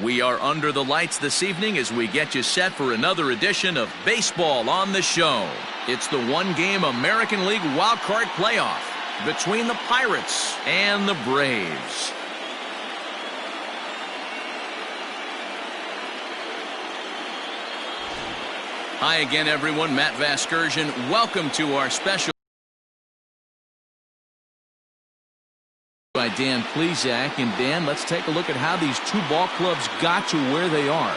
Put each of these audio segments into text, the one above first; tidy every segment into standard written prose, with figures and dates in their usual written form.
We are under the lights this evening as we get you set for another edition of Baseball on the Show. It's the one-game American League Wildcard playoff between the Pirates and the Braves. Hi again, everyone. Matt Vasgersian. Welcome to our special by Dan Plesac. And Dan, let's take a look at how these two ball clubs got to where they are.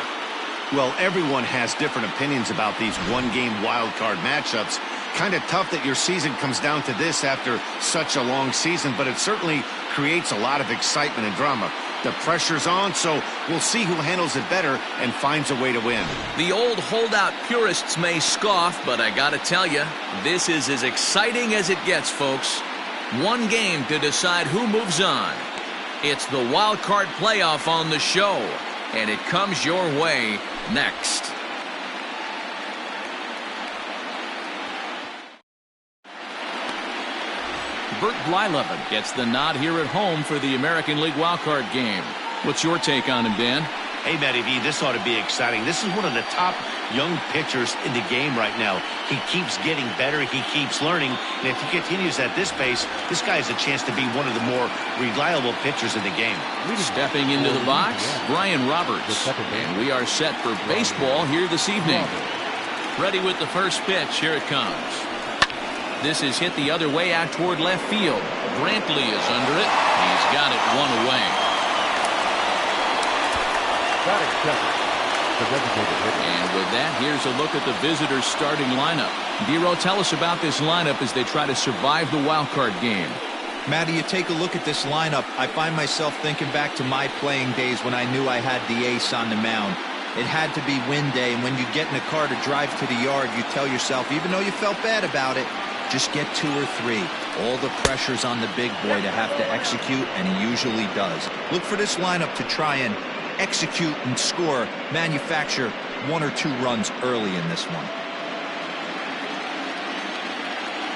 Well, everyone has different opinions about these one-game wild card matchups. Kind of tough that your season comes down to this after such a long season, but it certainly creates a lot of excitement and drama. The pressure's on, so we'll see who handles it better and finds a way to win. The old holdout purists may scoff, but I gotta tell you, this is as exciting as it gets, folks. One game to decide who moves on. It's the wild card playoff on the show, and it comes your way next. Bert Blyleven gets the nod here at home for the American League wildcard game. What's your take on him, Dan? Hey, Matty V, this ought to be exciting. This is one of the top young pitchers in the game right now. He keeps getting better. He keeps learning. And if he continues at this pace, this guy has a chance to be one of the more reliable pitchers in the game. Stepping into the box, Brian Roberts. And we are set for baseball here this evening. Ready with the first pitch. Here it comes. This is hit the other way out toward left field. Brantley is under it. He's got it one away. And with that, here's a look at the visitors' starting lineup. Dero, tell us about this lineup as they try to survive the wild card game. Matty, you take a look at this lineup. I find myself thinking back to my playing days when I knew I had the ace on the mound. It had to be win day, and when you get in a car to drive to the yard, you tell yourself, even though you felt bad about it, just get 2 or 3. All the pressure's on the big boy to have to execute, and he usually does. Look for this lineup to try and execute and score, manufacture 1 or 2 runs early in this one.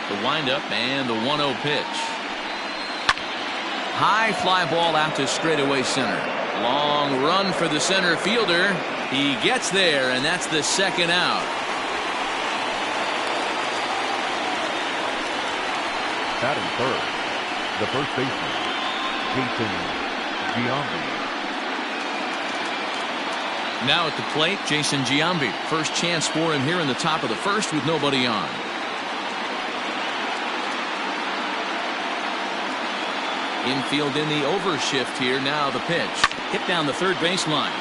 The windup and the 1-0 pitch. High fly ball out to straightaway center. Long run for the center fielder. He gets there, and that's the second out. Batting third, the first baseman, Jason Giambi. Now at the plate, Jason Giambi. First chance for him here in the top of the first with nobody on. Infield in the overshift here. Now the pitch. Hit down the third baseline.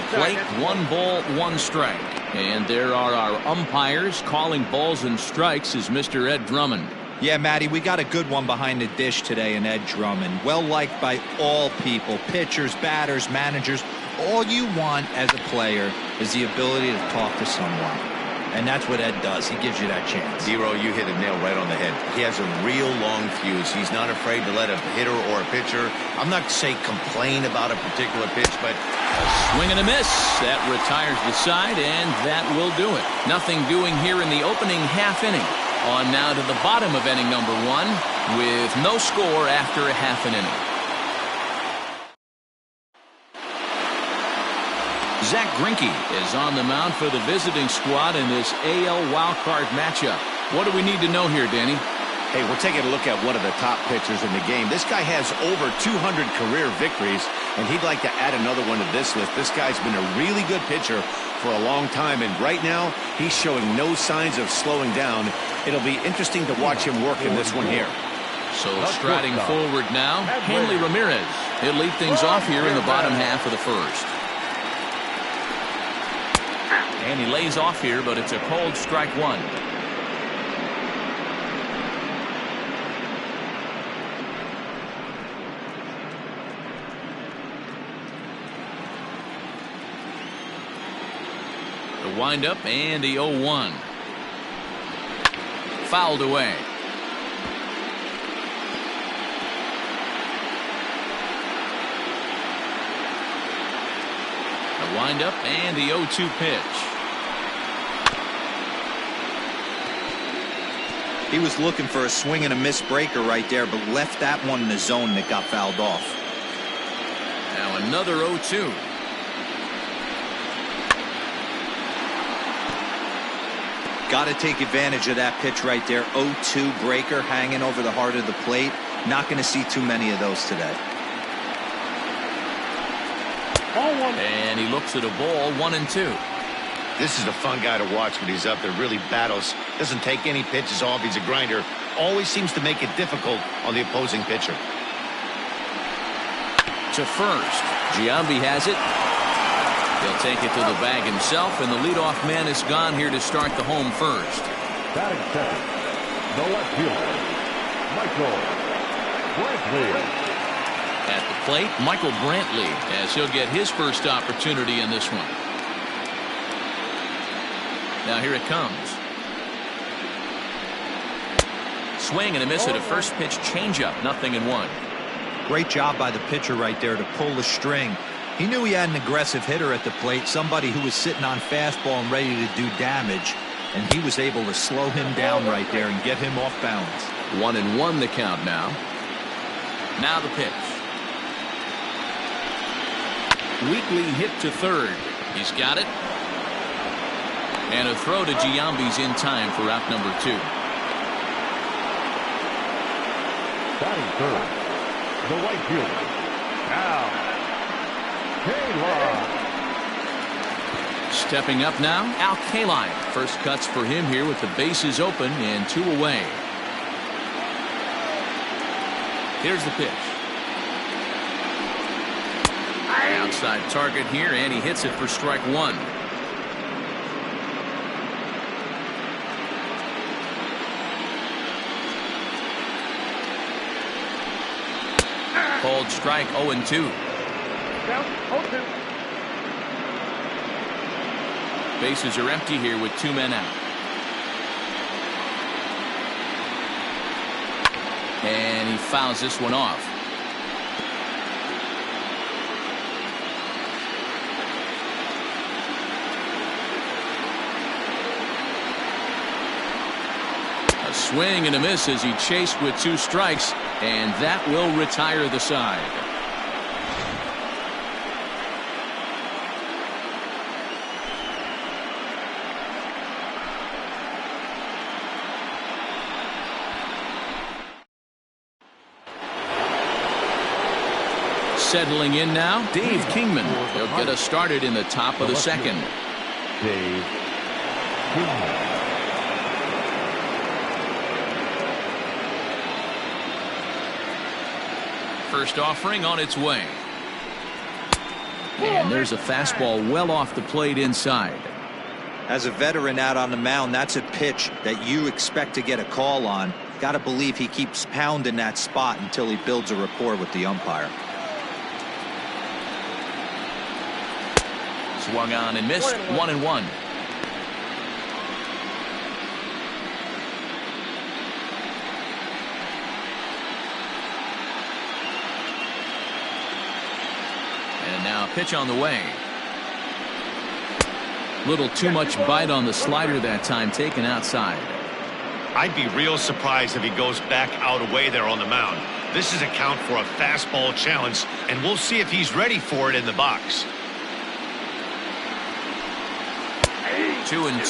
Plate, 1 ball, 1 strike. And there are our umpires calling balls and strikes is Mr. Ed Drummond. Yeah, Matty, we got a good one behind the dish today in Ed Drummond. Well liked by all people, pitchers, batters, managers. All you want as a player is the ability to talk to someone. And that's what Ed does. He gives you that chance. Zero, you hit a nail right on the head. He has a real long fuse. He's not afraid to let a hitter or a pitcher, I'm not to say complain about a particular pitch, but a swing and a miss. That retires the side, and that will do it. Nothing doing here in the opening half inning. On now to the bottom of inning number 1 with no score after a half an inning. Zach Greinke is on the mound for the visiting squad in this AL wildcard matchup. What do we need to know here, Danny? Hey, we're taking a look at one of the top pitchers in the game. This guy has over 200 career victories, and he'd like to add another one to this list. This guy's been a really good pitcher for a long time, and right now he's showing no signs of slowing down. It'll be interesting to watch him work in this one here. So striding forward now, Hanley Ramirez. He'll lead things off here in the bottom half of the first. And he lays off here, but it's a cold strike 1. The windup and the 0-1. Fouled away. Wind up and the 0-2 pitch. He was looking for a swing and a miss breaker right there, but left that one in the zone that got fouled off. Now another 0-2. Got to take advantage of that pitch right there. 0-2 breaker hanging over the heart of the plate. Not going to see too many of those today. And he looks at a ball, 1-2. This is a fun guy to watch when he's up there. Really battles. Doesn't take any pitches off. He's a grinder. Always seems to make it difficult on the opposing pitcher. To first. Giambi has it. He'll take it to the bag himself, and the leadoff man is gone here to start the home first. Batting second, the left fielder, Michael Brantley. At the plate, Michael Brantley, as he'll get his first opportunity in this one. Now here it comes. Swing and a miss at a first pitch changeup, 0-1. Great job by the pitcher right there to pull the string. He knew he had an aggressive hitter at the plate, somebody who was sitting on fastball and ready to do damage, and he was able to slow him down right there and get him off balance. 1-1 the count now. Now the pitch. Weakly hit to third. He's got it. And a throw to Giambi's in time for out number 2. Batting third, the right fielder, now Kaline. Stepping up now, Al Kaline. First cuts for him here with the bases open and 2 away. Here's the pitch. Outside target here, and he hits it for strike 1. Called strike 0-2. Bases are empty here with 2 men out. And he fouls this one off. A swing and a miss as he chased with 2 strikes, and that will retire the side. Settling in now, Dave Kingman. He'll get us started in the top of the second. Dave Kingman. First offering on its way. And there's a fastball well off the plate inside. As a veteran out on the mound, that's a pitch that you expect to get a call on. Got to believe he keeps pounding that spot until he builds a rapport with the umpire. Swung on and missed, 1-1. And now pitch on the way. Little too much bite on the slider that time, taken outside. I'd be real surprised if he goes back out away there on the mound. This is a count for a fastball challenge, and we'll see if he's ready for it in the box. 2-2.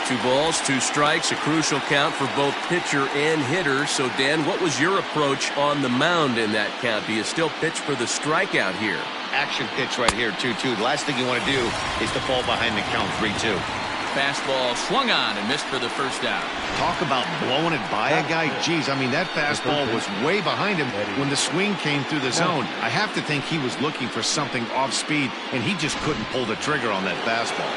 2 balls, 2 strikes, a crucial count for both pitcher and hitter. So, Dan, what was your approach on the mound in that count? Do you still pitch for the strikeout here? Action pitch right here, 2-2. The last thing you want to do is to fall behind the count, 3-2. Fastball swung on and missed for the first out. Talk about blowing it by a guy. Geez, I mean, that fastball was way behind him when the swing came through the zone. I have to think he was looking for something off speed, and he just couldn't pull the trigger on that fastball.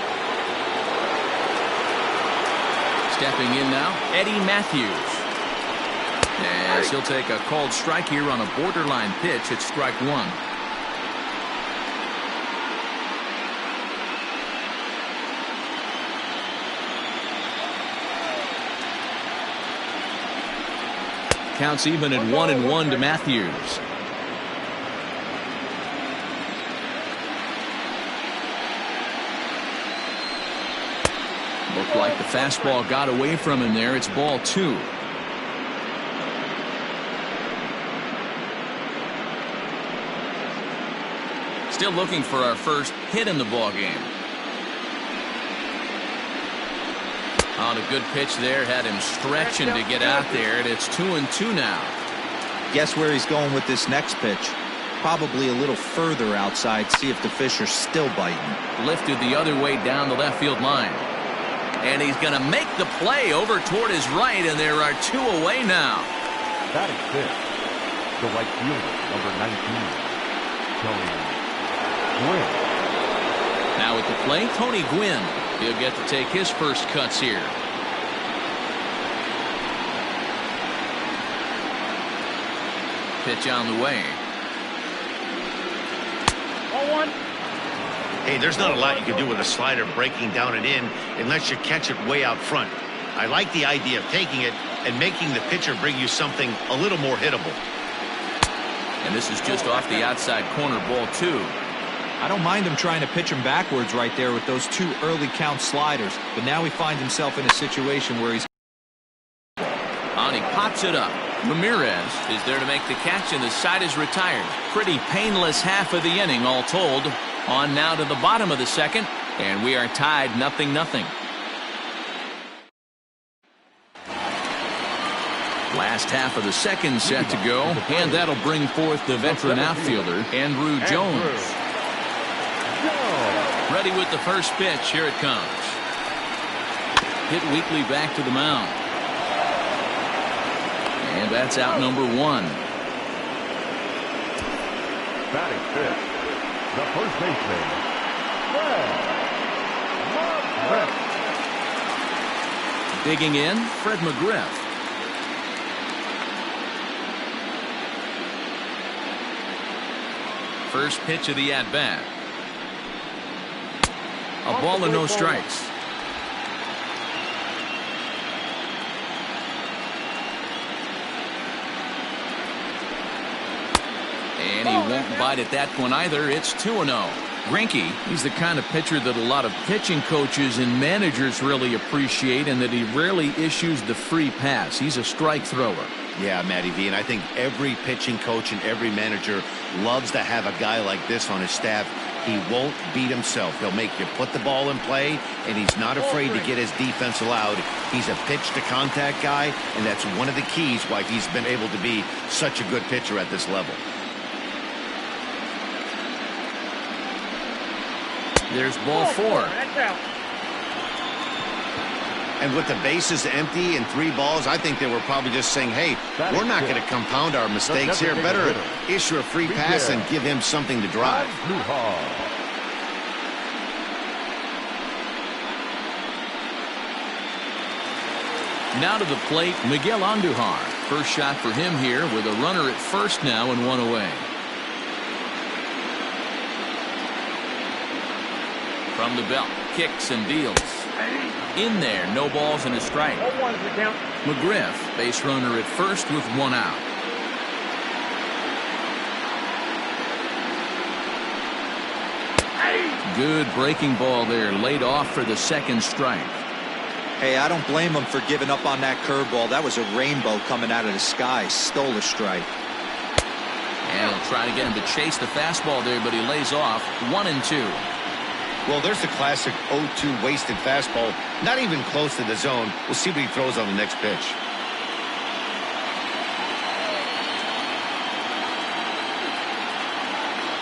Stepping in now, Eddie Matthews. As he'll take a called strike here on a borderline pitch at strike 1. Counts even at 1-1 to Matthews. Looked like the fastball got away from him there. It's ball 2. Still looking for our first hit in the ball game. On a good pitch there, had him stretching to get out there, and it's 2-2 now. Guess where he's going with this next pitch? Probably a little further outside, see if the fish are still biting. Lifted the other way down the left field line. And he's going to make the play over toward his right, and there are 2 away now. That is fifth. The right fielder, number 19, Tony Gwynn. Now at the plate, Tony Gwynn. He'll get to take his first cuts here. Pitch on the way. 0-1. Hey, there's not a lot you can do with a slider breaking down and in unless you catch it way out front. I like the idea of taking it and making the pitcher bring you something a little more hittable. And this is just off the outside corner, ball 2. I don't mind him trying to pitch him backwards right there with those 2 early count sliders, but now he finds himself in a situation where he's On, he pops it up. Ramirez is there to make the catch, and the side is retired. Pretty painless half of the inning, all told. On now to the bottom of the second, and we are tied 0-0. Last half of the second set to go, and that'll bring forth the veteran outfielder, Andrew Jones. Ready with the first pitch. Here it comes. Hit weakly back to the mound. And that's out number 1. Batting fifth, the first baseman, Fred McGriff. Digging in, Fred McGriff. First pitch of the at-bat. A ball and no strikes. And he won't bite at that one either. It's 2-0. Greinke, he's the kind of pitcher that a lot of pitching coaches and managers really appreciate, and that he rarely issues the free pass. He's a strike thrower. Yeah, Matty V, and I think every pitching coach and every manager loves to have a guy like this on his staff. He won't beat himself. He'll make you put the ball in play, and he's not afraid to get his defense allowed. He's a pitch-to-contact guy, and that's one of the keys why he's been able to be such a good pitcher at this level. There's ball 4. And with the bases empty and 3 balls, I think they were probably just saying, hey, we're not going to compound our mistakes here. Better issue a free pass and give him something to drive. Now to the plate, Miguel Andujar. First shot for him here with a runner at first now and 1 away. From the belt, kicks and deals. In there, no balls and a strike. McGriff, base runner at first with 1 out. Good breaking ball there, laid off for the second strike. Hey, I don't blame him for giving up on that curveball. That was a rainbow coming out of the sky. Stole a strike. And he'll try to get him to chase the fastball there, but he lays off. 1-2. Well, there's the classic 0-2 wasted fastball. Not even close to the zone. We'll see what he throws on the next pitch.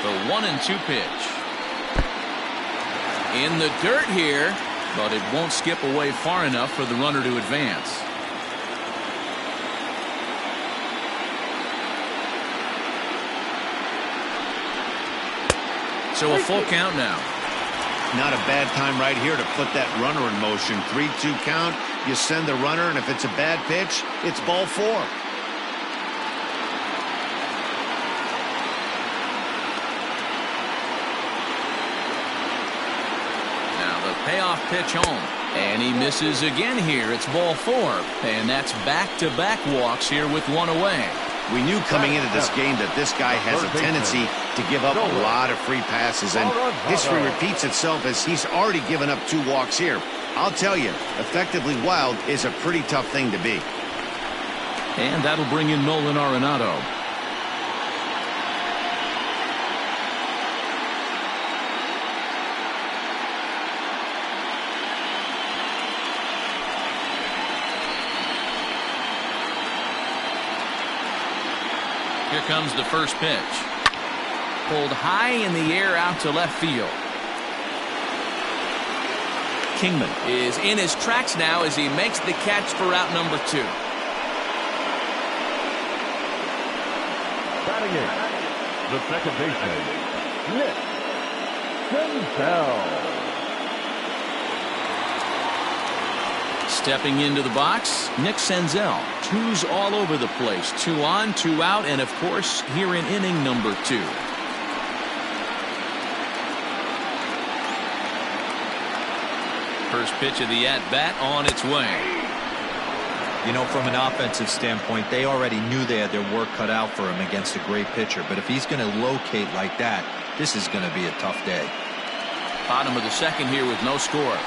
The 1-2 pitch. In the dirt here, but it won't skip away far enough for the runner to advance. So a full count now. Not a bad time right here to put that runner in motion. 3-2 count. You send the runner, and if it's a bad pitch, it's ball 4. Payoff pitch home, and he misses again here. It's ball 4, and that's back-to-back walks here with 1 away. We knew coming into this game that this guy has a tendency to give up a lot of free passes, and history repeats itself as he's already given up 2 walks here. I'll tell you, effectively wild is a pretty tough thing to be. And that'll bring in Nolan Arenado. Here comes the first pitch. Pulled high in the air out to left field. Kingman is in his tracks now as he makes the catch for out number 2. Batting in, the second baseman, Nick Senzel. Stepping into the box, Nick Senzel. 2s all over the place. 2 on, 2 out, and of course, here in inning number 2. First pitch of the at-bat on its way. You know, from an offensive standpoint, they already knew they had their work cut out for him against a great pitcher. But if he's going to locate like that, this is going to be a tough day. Bottom of the second here with no score.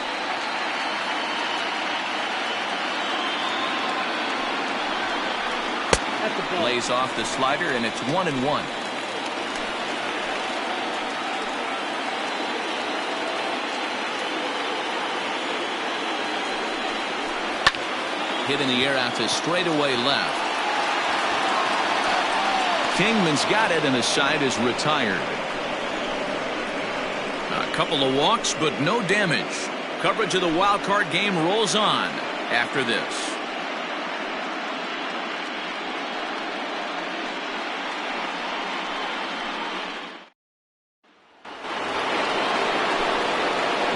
Lays off the slider, and it's 1-1. Hit in the air out to straightaway left. Kingman's got it, and his side is retired. A couple of walks, but no damage. Coverage of the wild card game rolls on after this.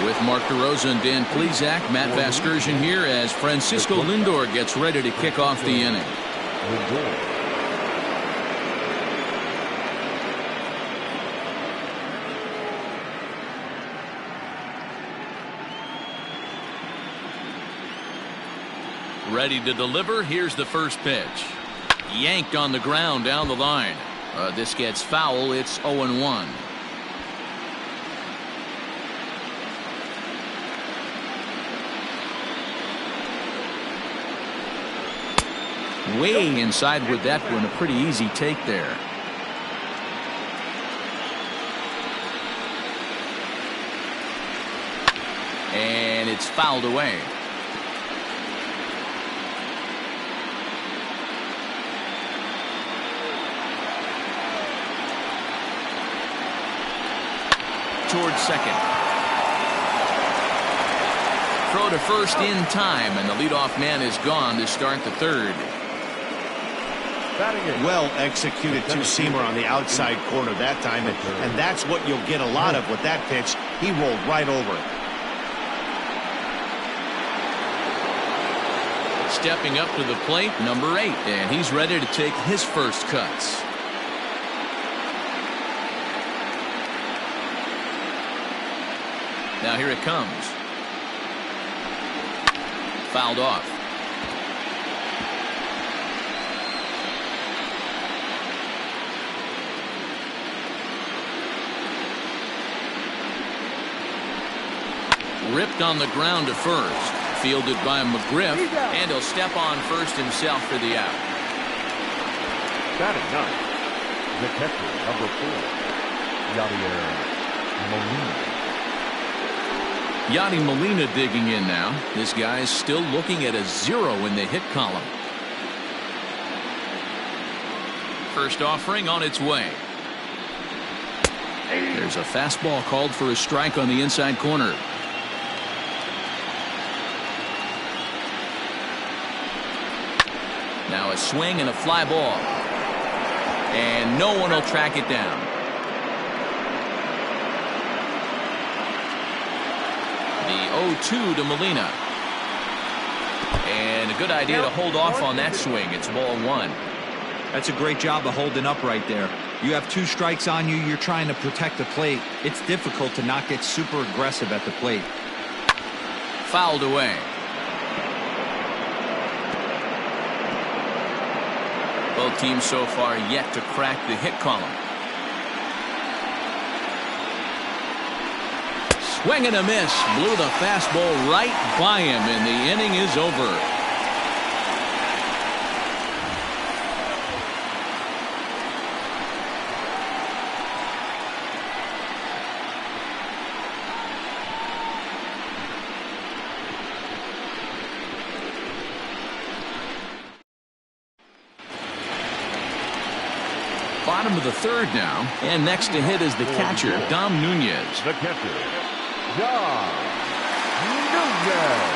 With Mark DeRosa and Dan Plesac, Matt Vasgersian here as Francisco Lindor gets ready to kick off the inning. Ready to deliver. Here's the first pitch. Yanked on the ground down the line. This gets foul. It's 0-1. Way inside with that one. A pretty easy take there. And it's fouled away. Towards second. Throw to first in time, and the leadoff man is gone to start the third. Well executed two-seamer on the outside corner that time, and that's what you'll get a lot of with that pitch. He rolled right over it. Stepping up to the plate, number 8, and he's ready to take his first cuts. Now here it comes. Fouled off. Ripped on the ground to first. Fielded by McGriff, and he'll step on first himself for the out. Batting ninth, the catcher, number 4, Yadi Molina digging in now. This guy's still looking at a 0 in the hit column. First offering on its way. There's a fastball called for a strike on the inside corner. Now a swing and a fly ball. And no one will track it down. The 0-2 to Molina. And a good idea to hold off on that swing. It's ball 1. That's a great job of holding up right there. You have 2 strikes on you. You're trying to protect the plate. It's difficult to not get super aggressive at the plate. Fouled away. Both teams so far yet to crack the hit column. Swing and a miss. Blew the fastball right by him, and the inning is over. Bottom of the third now, and next to hit is the catcher, Dom Nunez. The catcher, Dom Nunez.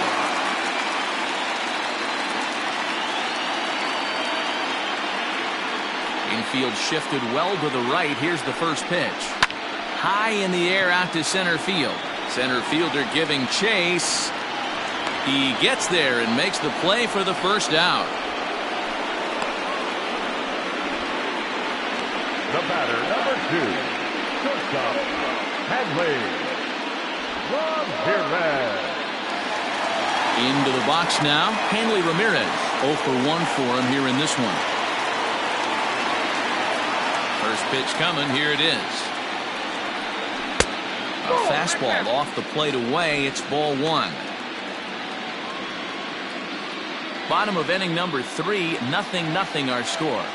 Infield shifted well to the right. Here's the first pitch. High in the air out to center field. Center fielder giving chase. He gets there and makes the play for the first out. The batter, number 2, shortstop, Hanley Ramirez. Into the box now, Hanley Ramirez. 0 for 1 for him here in this one. First pitch coming, here it is. A fastball off the plate away, it's ball 1. Bottom of inning number 3, 0-0 our score.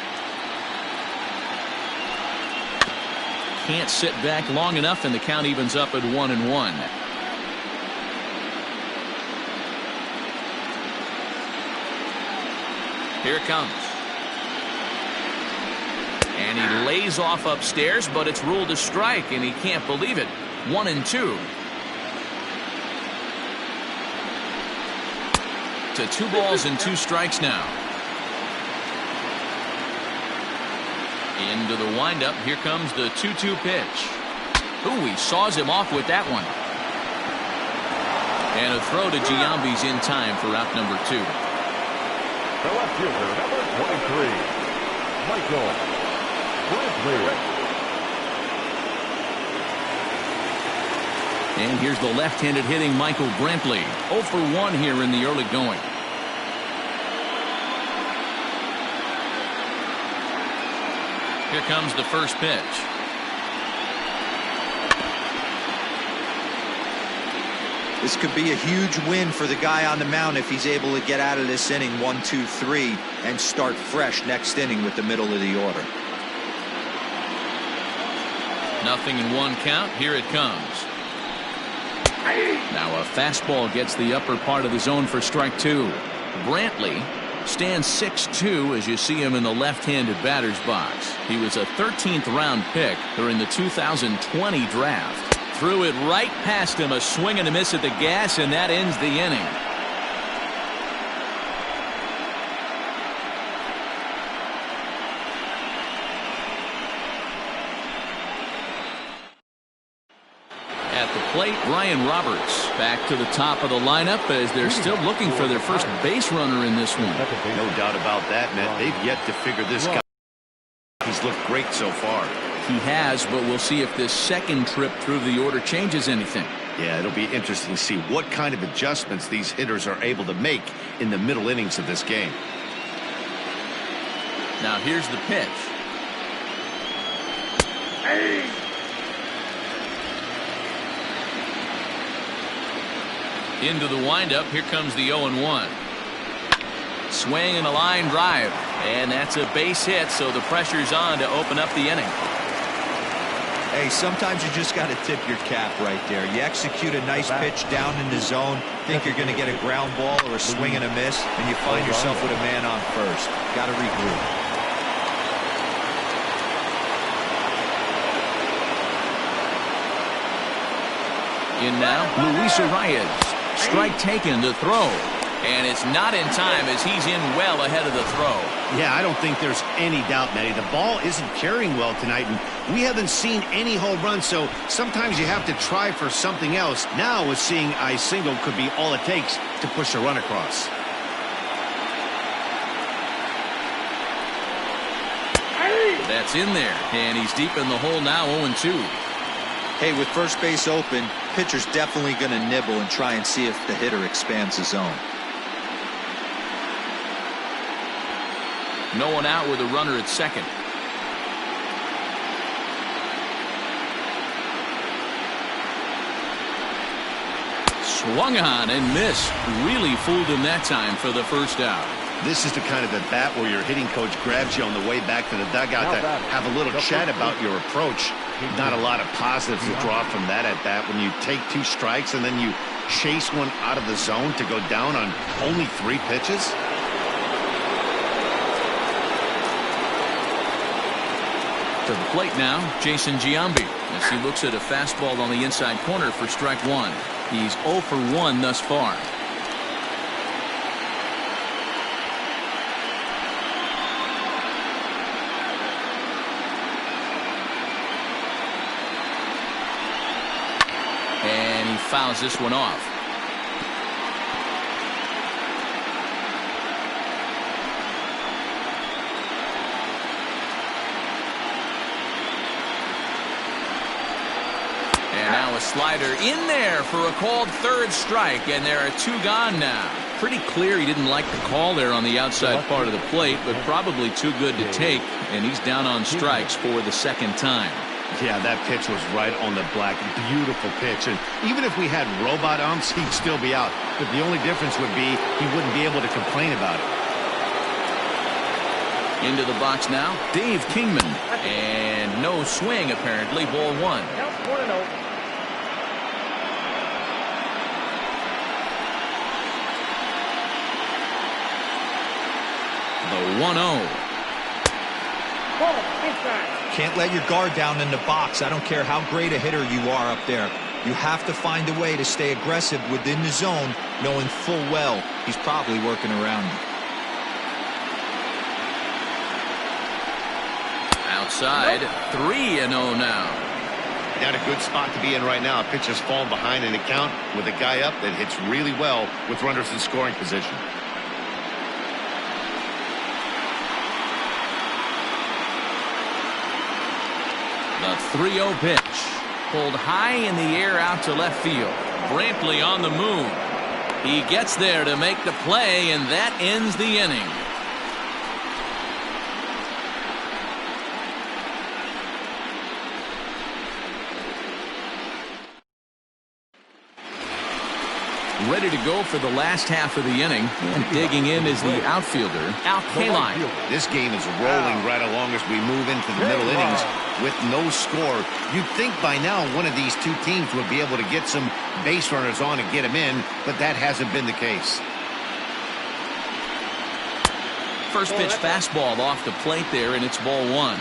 Can't sit back long enough, and the count evens up at 1-1. Here it comes. And he lays off upstairs, but it's ruled a strike, and he can't believe it. 1-2. To 2 balls and 2 strikes now. Into the windup. Here comes the 2-2 pitch. Ooh, he saws him off with that one. And a throw to Giambi's in time for out number 2. The left fielder, number 23, Michael Brantley. And here's the left-handed hitting Michael Brantley. 0 for 1 here in the early going. Here comes the first pitch. This could be a huge win for the guy on the mound if he's able to get out of this inning 1, 2, 3 and start fresh next inning with the middle of the order. 0-1 count. Here it comes. Now a fastball gets the upper part of the zone for strike 2. Brantley stands 6'2" as you see him in the left-handed batter's box. He was a 13th round pick during the 2020 draft. Threw it right past him, a swing and a miss at the gas, and that ends the inning. At the plate, Ryan Roberts back to the top of the lineup as they're still looking for their first base runner in this one. No doubt about that, Matt. They've yet to figure this guy out. He's looked great so far. He has, but we'll see if this second trip through the order changes anything. Yeah, it'll be interesting to see what kind of adjustments these hitters are able to make in the middle innings of this game. Now here's the pitch. Into the windup. Here comes the 0-1. Swing and a line drive. And that's a base hit, so the pressure's on to open up the inning. Hey, sometimes you just got to tip your cap right there. You execute a nice pitch down in the zone, think you're going to get a ground ball or a swing and a miss, and you find yourself with a man on first. Got to regroup. In now, Luis Arias. Strike taken to throw. And it's not in time as he's in well ahead of the throw. Yeah, I don't think there's any doubt, Matty. The ball isn't carrying well tonight, and we haven't seen any home runs, so sometimes you have to try for something else. Now, with seeing a single could be all it takes to push a run across. That's in there, and he's deep in the hole now, 0-2. Hey, with first base open, pitcher's definitely going to nibble and try and see if the hitter expands the zone. No one out with a runner at second. Swung on and missed. Really fooled him that time for the first out. This is the kind of at bat where your hitting coach grabs you on the way back to the dugout to have a little chat about your approach. Not a lot of positives to draw from that at bat when you take 2 strikes and then you chase one out of the zone to go down on only 3 pitches. To the plate now, Jason Giambi, as he looks at a fastball on the inside corner for strike 1. He's 0 for 1 thus far. And he fouls this one off. And now a slider in there for a called 3rd strike, and there are 2 gone now. Pretty clear he didn't like the call there on the outside part of the plate, but probably too good to take, and he's down on strikes for the 2nd time. Yeah, that pitch was right on the black. Beautiful pitch. And even if we had robot umps, he'd still be out. But the only difference would be he wouldn't be able to complain about it. Into the box now, Dave Kingman. And no swing, apparently. Ball 1. The 1-0. Can't let your guard down in the box. I don't care how great a hitter you are up there. You have to find a way to stay aggressive within the zone, knowing full well he's probably working around you. Outside, 3-0 now. Not a good spot to be in right now. Pitcher's falling behind in the count with a guy up that hits really well with runners in scoring position. The 3-0 pitch. Pulled high in the air out to left field. Brantley on the move. He gets there to make the play, and that ends the inning. Ready to go for the last half of the inning. And digging in is the outfielder, Al Kaline. This game is rolling right along as we move into the middle innings with no score. You'd think by now one of these 2 teams would be able to get some base runners on and get them in, but that hasn't been the case. First pitch fastball off the plate there, and it's ball 1.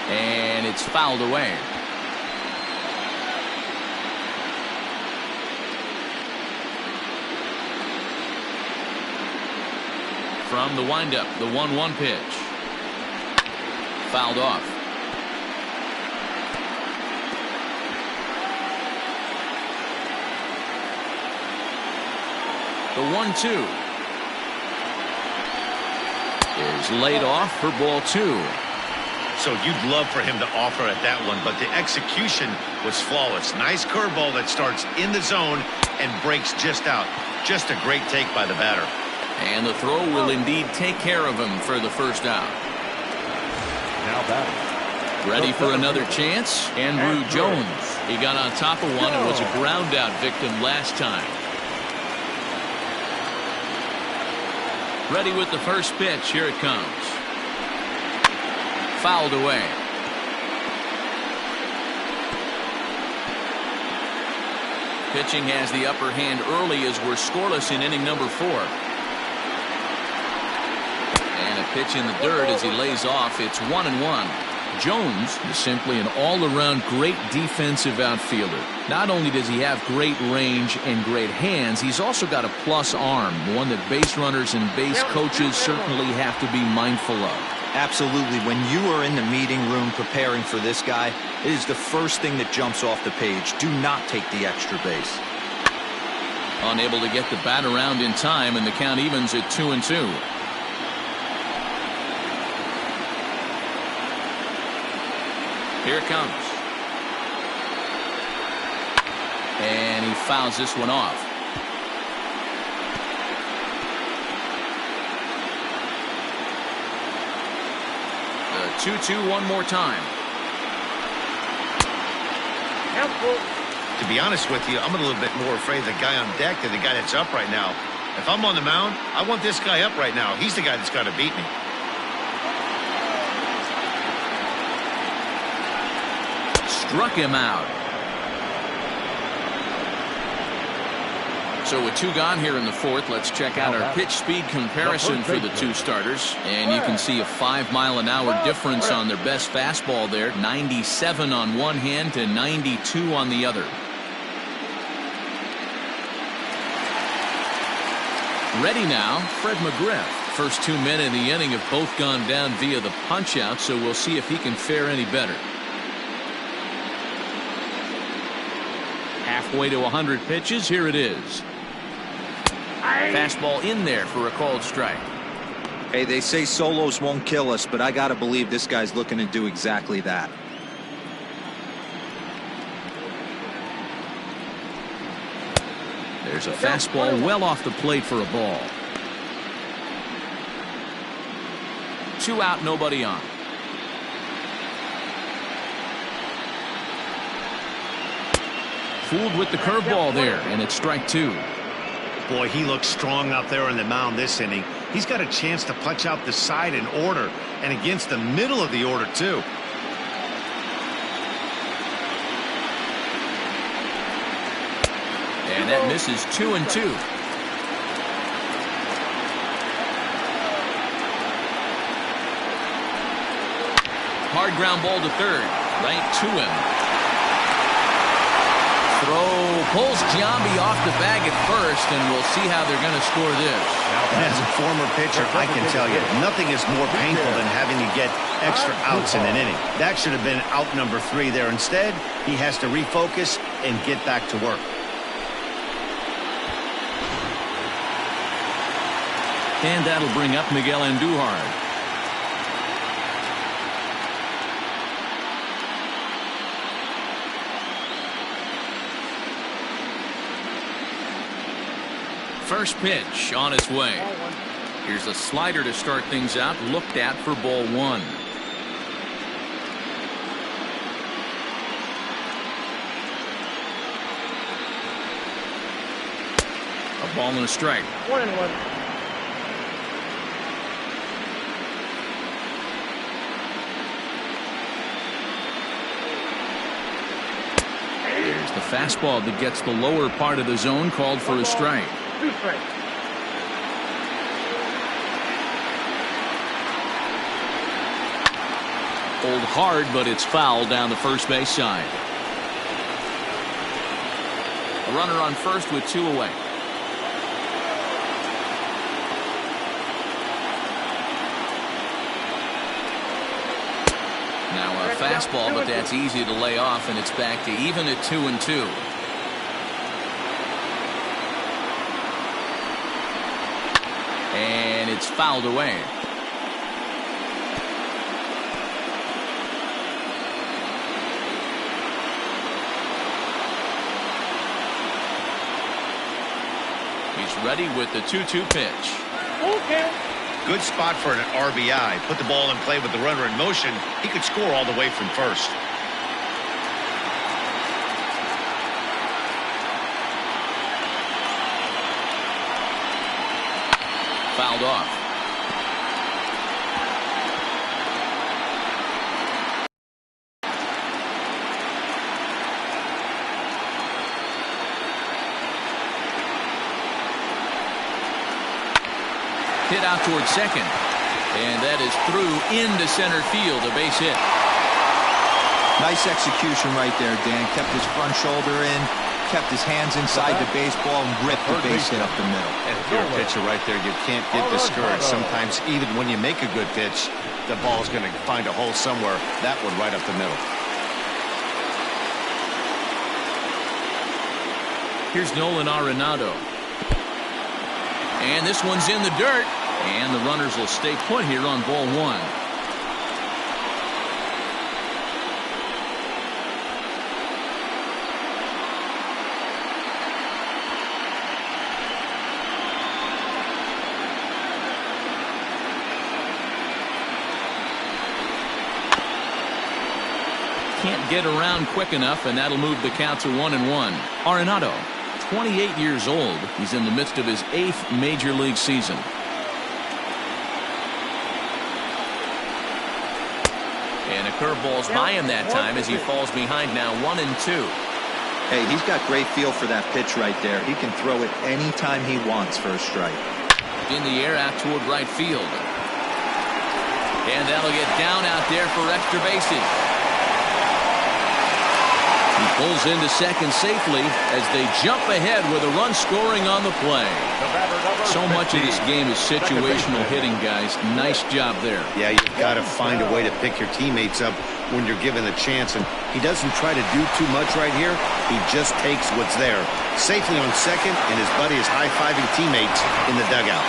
And it's fouled away. From the windup, the 1-1 pitch. Fouled off. The 1-2 is laid off for ball 2. So you'd love for him to offer at that one, but the execution was flawless. Nice curveball that starts in the zone and breaks just out. Just a great take by the batter. And the throw will indeed take care of him for the first out. Now batting. Ready for another chance? Andrew Jones. He got on top of one and was a ground out victim last time. Ready with the first pitch. Here it comes. Fouled away. Pitching has the upper hand early as we're scoreless in inning number 4. And a pitch in the dirt as he lays off. It's 1-1. Jones is simply an all-around great defensive outfielder. Not only does he have great range and great hands, he's also got a plus arm, one that base runners and base coaches certainly have to be mindful of. Absolutely. When you are in the meeting room preparing for this guy, it is the first thing that jumps off the page. Do not take the extra base. Unable to get the bat around in time, and the count evens at 2-2. Here it comes. And he fouls this one off. 2-2 one more time. To be honest with you, I'm a little bit more afraid of the guy on deck than the guy that's up right now. If I'm on the mound, I want this guy up right now. He's the guy that's got to beat me. Struck him out. So with 2 gone here in the fourth, let's check out our pitch speed comparison for the 2 starters. And you can see a 5-mile-an-hour difference on their best fastball there. 97 on one hand to 92 on the other. Ready now, Fred McGriff. First 2 men in the inning have both gone down via the punch-out, so we'll see if he can fare any better. Halfway to 100 pitches, here it is. Fastball in there for a called strike. Hey, they say solos won't kill us, but I got to believe this guy's looking to do exactly that. There's a fastball well off the plate for a ball. 2 out, nobody on. Fooled with the curveball there, and it's strike 2. Boy, he looks strong out there on the mound this inning. He's got a chance to punch out the side in order, and against the middle of the order, too. And that misses 2-2. Hard ground ball to third. Right to him. Throw pulls Giambi off the bag at first, and we'll see how they're going to score this. As a former pitcher, I can tell you, nothing is more painful than having to get extra outs in an inning. That should have been out number 3 there. Instead, he has to refocus and get back to work. And that'll bring up Miguel Andujar. First pitch on its way. Here's a slider to start things out, looked at for ball 1. A ball and a strike. 1-1. There's the fastball that gets the lower part of the zone, called for a strike. 2 strikes. Pulled hard, but it's fouled down the first base side. A runner on first with 2 away. Now a fastball, but that's easy to lay off, and it's back to even at 2-2. And it's fouled away. He's ready with the 2-2 pitch. Okay. Good spot for an RBI. Put the ball in play with the runner in motion. He could score all the way from first. Fouled off. Hit out towards second. And that is through into center field, a base hit. Nice execution right there, Dan. Kept his front shoulder in, kept his hands inside the baseball, and ripped the base hit up the middle. And if you're a pitcher right there, you can't get discouraged. Sometimes even when you make a good pitch, the ball's going to find a hole somewhere. That one right up the middle. Here's Nolan Arenado. And this one's in the dirt. And the runners will stay put here on ball 1. can't get around quick enough, and that'll move the count to 1-1. Arenado, 28 years old. He's in the midst of his 8th major league season. And a curveball's by him that time as he falls behind now 1-2. Hey, he's got great feel for that pitch right there. He can throw it anytime he wants for a strike. In the air out toward right field. And that'll get down out there for extra bases. He pulls into second safely as they jump ahead with a run scoring on the play. So much of this game is situational hitting, guys. Nice job there. Yeah, you've got to find a way to pick your teammates up when you're given the chance, and he doesn't try to do too much right here. He just takes what's there. Safely on second, and his buddy is high-fiving teammates in the dugout.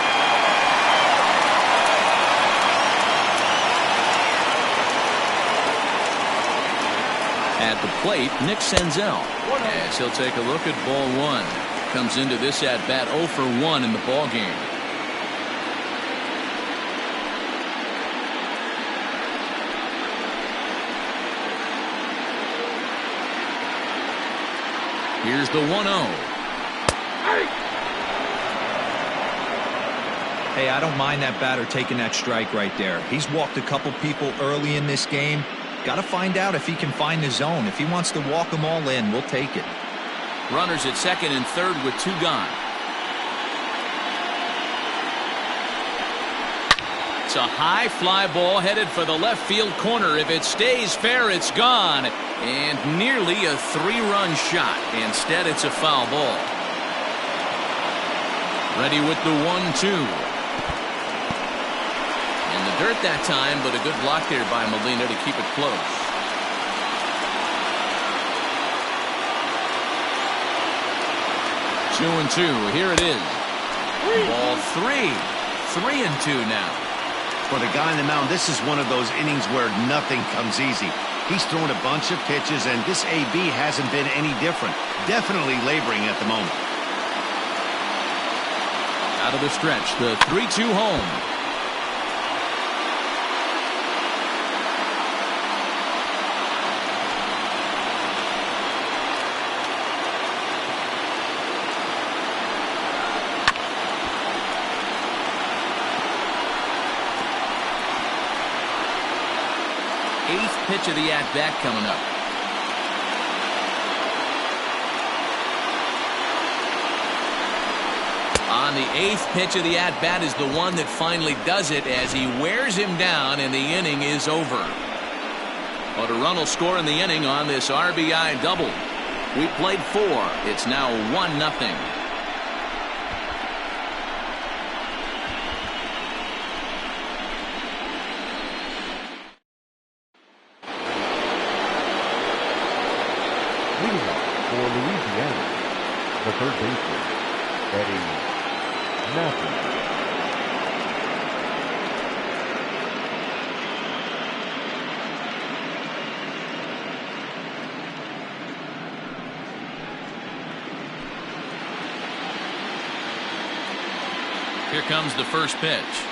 At the plate, Nick Senzel, as he'll take a look at ball 1. Comes into this at-bat 0 for 1 in the ball game. Here's the 1-0. Hey, I don't mind that batter taking that strike right there. He's walked a couple people early in this game. Got to find out if he can find the zone. If he wants to walk them all in, we'll take it. Runners at second and third with 2 gone. It's a high fly ball headed for the left field corner. If it stays fair, it's gone. And nearly a 3-run shot. Instead, it's a foul ball. Ready with the 1-2. In the dirt that time, but a good block there by Molina to keep it close. Two and 2. Here it is. Ball 3. 3-2 now. For the guy on the mound, this is one of those innings where nothing comes easy. He's thrown a bunch of pitches, and this AB hasn't been any different. Definitely laboring at the moment. Out of the stretch, the 3-2 home. Pitch of the at-bat coming up. On the 8th pitch of the at-bat is the one that finally does it as he wears him down and the inning is over. But a run will score in the inning on this RBI double. We played 4. It's now 1-0. For Louisiana, the third baseman, Eddie Matthews. Here comes the first pitch.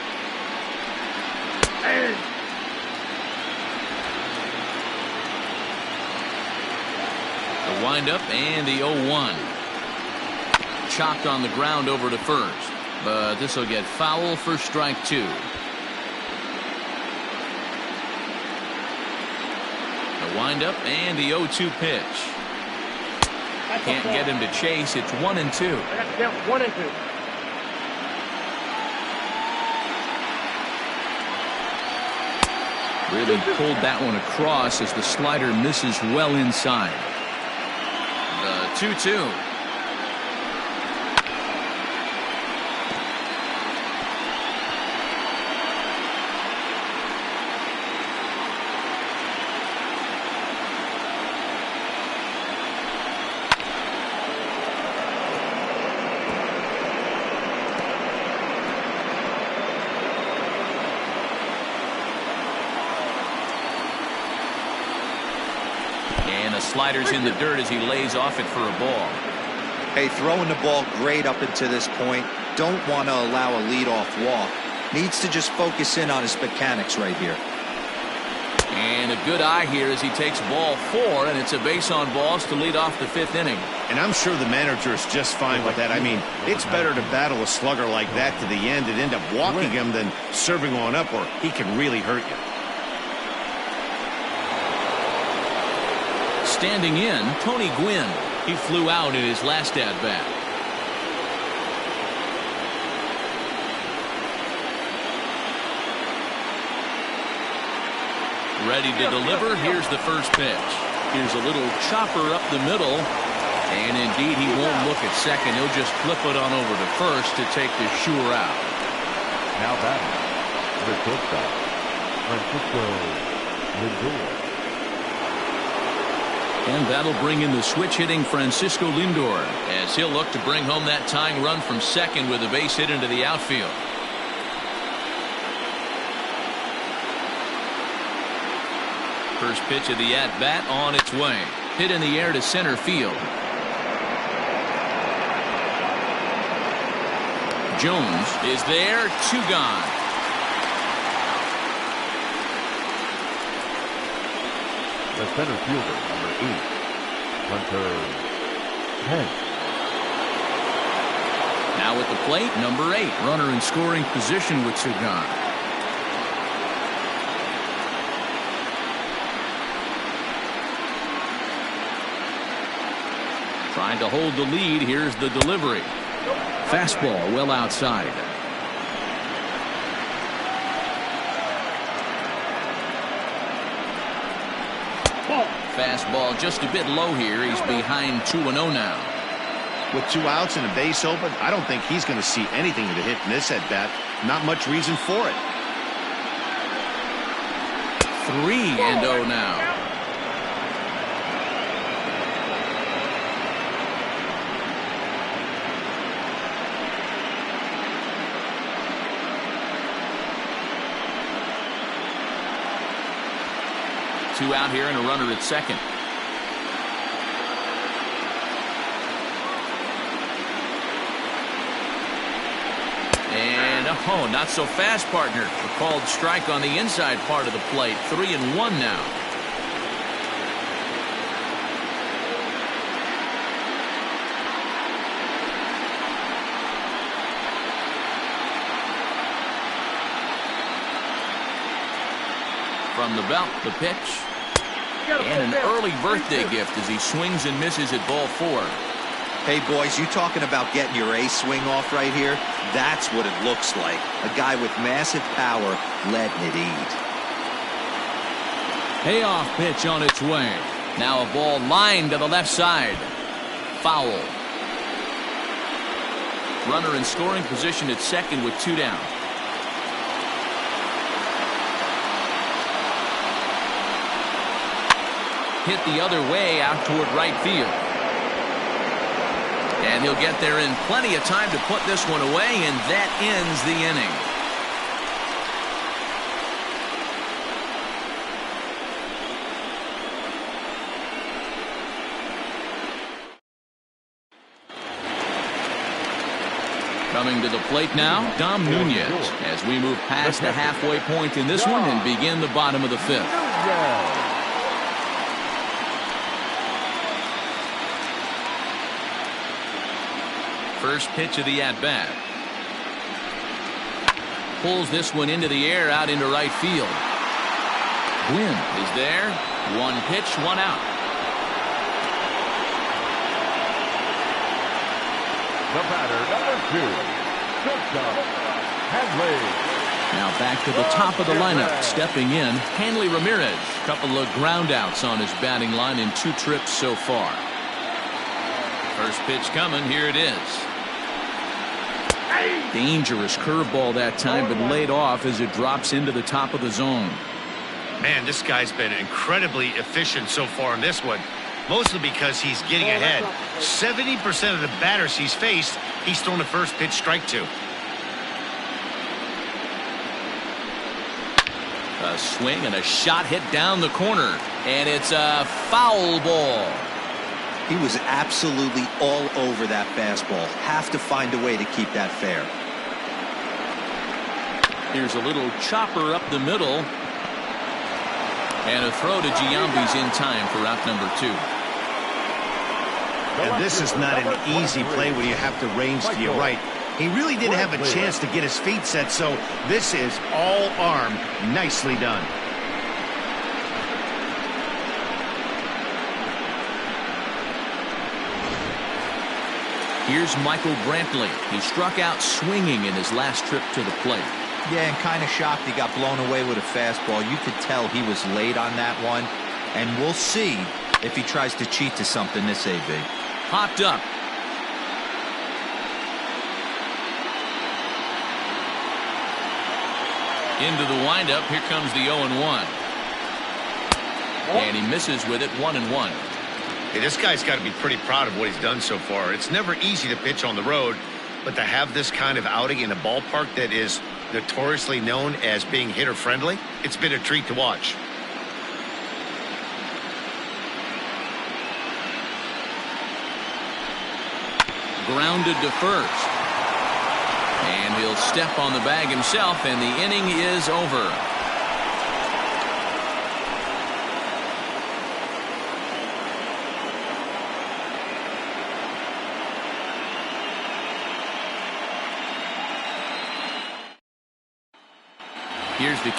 The windup and the 0-1. Chopped on the ground over to first, but this will get foul for strike 2. The windup and the 0-2 pitch. Can't get him to chase. It's 1-2. 1-2. Really pulled that one across as the slider misses well inside. The 2-2. Sliders in the dirt as he lays off it for a ball. Hey, throwing the ball great up until this point. Don't want to allow a leadoff walk. Needs to just focus in on his mechanics right here. And a good eye here as he takes ball 4, and it's a base on balls to lead off the 5th inning. And I'm sure the manager is just fine with that. I mean, it's better to battle a slugger like that to the end and end up walking him than serving on up, or he can really hurt you. Standing in, Tony Gwynn. He flew out in his last at-bat. Ready to deliver. Here's the first pitch. Here's a little chopper up the middle. And indeed, he won't look at second. He'll just flip it on over to first to take the sure out. Now batting, the shortstop, Francisco Lindor. And that'll bring in the switch-hitting Francisco Lindor as he'll look to bring home that tying run from second with a base hit into the outfield. First pitch of the at-bat on its way. Hit in the air to center field. Jones is there, 2 gone. The center fielder, number 8, Hunter Pence. Now at the plate, number 8, runner in scoring position with 2 gone. Trying to hold the lead. Here's the delivery. Fastball well outside. Fastball just a bit low here. He's behind 2-0 now. With 2 outs and a base open, I don't think he's going to see anything to hit in this at bat. Not much reason for it. 3-0 now. Two out here and a runner at second. And oh, not so fast, partner. A called strike on the inside part of the plate. 3-1 now. From the belt, the pitch. And an early birthday gift as he swings and misses at ball 4. Hey, boys, you talking about getting your ace swing off right here? That's what it looks like. A guy with massive power letting it eat. Payoff pitch on its way. Now a ball lined to the left side. Foul. Runner in scoring position at second with 2 down. Hit the other way out toward right field. And he'll get there in plenty of time to put this one away, and that ends the inning. Coming to the plate now, Dom Nunez, as we move past the halfway point in this one and begin the bottom of the 5th. First pitch of the at-bat. Pulls this one into the air out into right field. Gwynn is there. 1 pitch, 1 out. The batter, number 2, Justin Hanley. Now back to the top of the lineup. Stepping in, Hanley Ramirez. Couple of ground outs on his batting line in 2 trips so far. First pitch coming. Here it is. Dangerous curveball that time, but laid off as it drops into the top of the zone. Man, this guy's been incredibly efficient so far in this one, mostly because he's getting ahead. 70% of the batters he's faced, he's thrown the first pitch strike to. A swing and a shot hit down the corner, and it's a foul ball. He was absolutely all over that fastball. Have to find a way to keep that fair. Here's a little chopper up the middle. And a throw to Giambi's in time for out number 2. And this is not an easy play when you have to range to your right. He really didn't have a chance to get his feet set, so this is all arm. Nicely done. Here's Michael Brantley. He struck out swinging in his last trip to the plate. Yeah, and kind of shocked he got blown away with a fastball. You could tell he was late on that one. And we'll see if he tries to cheat to something this AB. Popped up. Into the windup. Here comes the 0-1. And he misses with it, 1-1. Hey, this guy's got to be pretty proud of what he's done so far. It's never easy to pitch on the road, but to have this kind of outing in a ballpark that is notoriously known as being hitter-friendly, it's been a treat to watch. Grounded to first. And he'll step on the bag himself, and the inning is over. Here's the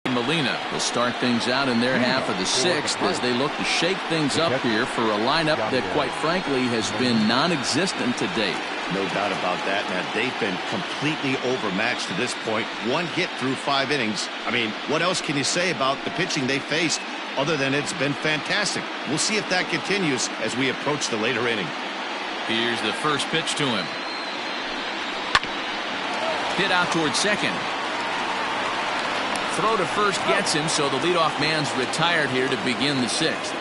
Molina will start things out in their half of the 6th as they look to shake things up here for a lineup that, quite frankly, has been non-existent to date. No doubt about that. Now, they've been completely overmatched to this point. 1 hit through 5 innings. I mean, what else can you say about the pitching they faced other than it's been fantastic? We'll see if that continues as we approach the later inning. Here's the first pitch to him. Hit out towards second. Throw to first gets him, so the leadoff man's retired here to begin the 6th.